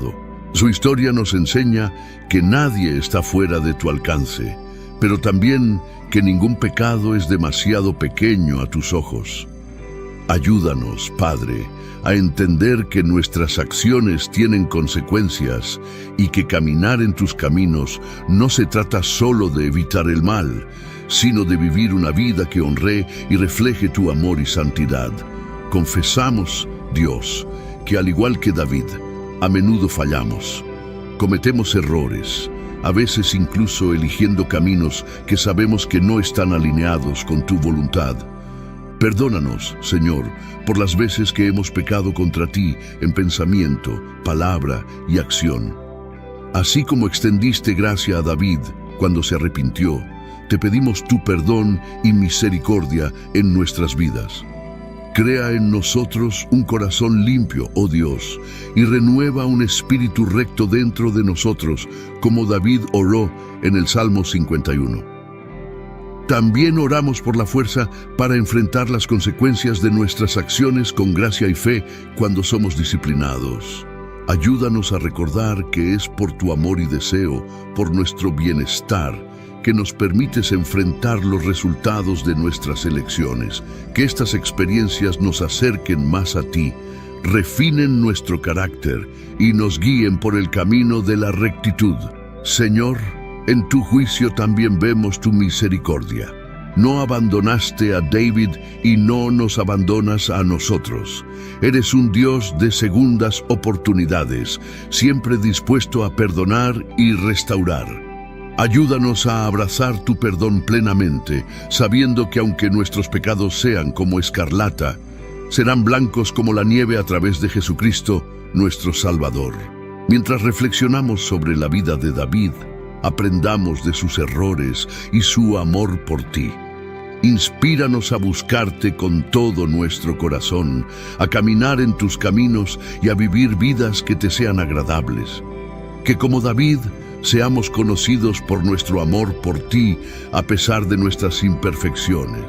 [SPEAKER 1] Su historia nos enseña que nadie está fuera de tu alcance, pero también que ningún pecado es demasiado pequeño a tus ojos. Ayúdanos, Padre, a entender que nuestras acciones tienen consecuencias y que caminar en tus caminos no se trata solo de evitar el mal, sino de vivir una vida que honre y refleje tu amor y santidad. Confesamos, Dios, que al igual que David, a menudo fallamos. Cometemos errores, a veces incluso eligiendo caminos que sabemos que no están alineados con tu voluntad. Perdónanos, Señor, por las veces que hemos pecado contra ti en pensamiento, palabra y acción. Así como extendiste gracia a David cuando se arrepintió, te pedimos tu perdón y misericordia en nuestras vidas. Crea en nosotros un corazón limpio, oh Dios, y renueva un espíritu recto dentro de nosotros, como David oró en el Salmo 51. También oramos por la fuerza para enfrentar las consecuencias de nuestras acciones con gracia y fe cuando somos disciplinados. Ayúdanos a recordar que es por tu amor y deseo, por nuestro bienestar, que nos permites enfrentar los resultados de nuestras elecciones, que estas experiencias nos acerquen más a ti, refinen nuestro carácter y nos guíen por el camino de la rectitud. Señor, en tu juicio también vemos tu misericordia. No abandonaste a David y no nos abandonas a nosotros. Eres un Dios de segundas oportunidades, siempre dispuesto a perdonar y restaurar. Ayúdanos a abrazar tu perdón plenamente, sabiendo que aunque nuestros pecados sean como escarlata, serán blancos como la nieve a través de Jesucristo, nuestro Salvador. Mientras reflexionamos sobre la vida de David, aprendamos de sus errores y su amor por ti. Inspíranos a buscarte con todo nuestro corazón, a caminar en tus caminos y a vivir vidas que te sean agradables. Que como David, seamos conocidos por nuestro amor por ti, a pesar de nuestras imperfecciones.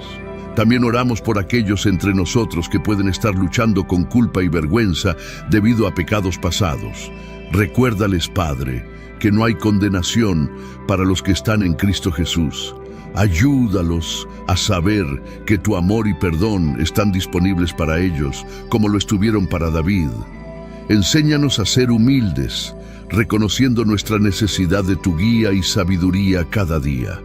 [SPEAKER 1] También oramos por aquellos entre nosotros que pueden estar luchando con culpa y vergüenza debido a pecados pasados. Recuérdales, Padre, que no hay condenación para los que están en Cristo Jesús. Ayúdalos a saber que tu amor y perdón están disponibles para ellos, como lo estuvieron para David. Enséñanos a ser humildes, reconociendo nuestra necesidad de tu guía y sabiduría cada día.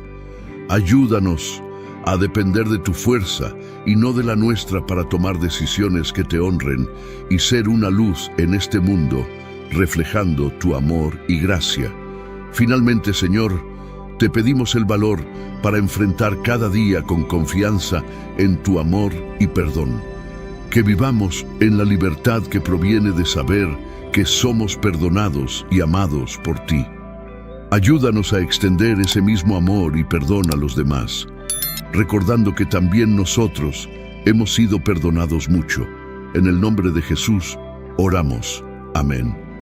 [SPEAKER 1] Ayúdanos a depender de tu fuerza y no de la nuestra para tomar decisiones que te honren y ser una luz en este mundo, reflejando tu amor y gracia. Finalmente, Señor, te pedimos el valor para enfrentar cada día con confianza en tu amor y perdón. Que vivamos en la libertad que proviene de saber que somos perdonados y amados por ti. Ayúdanos a extender ese mismo amor y perdón a los demás, recordando que también nosotros hemos sido perdonados mucho. En el nombre de Jesús, oramos. Amén.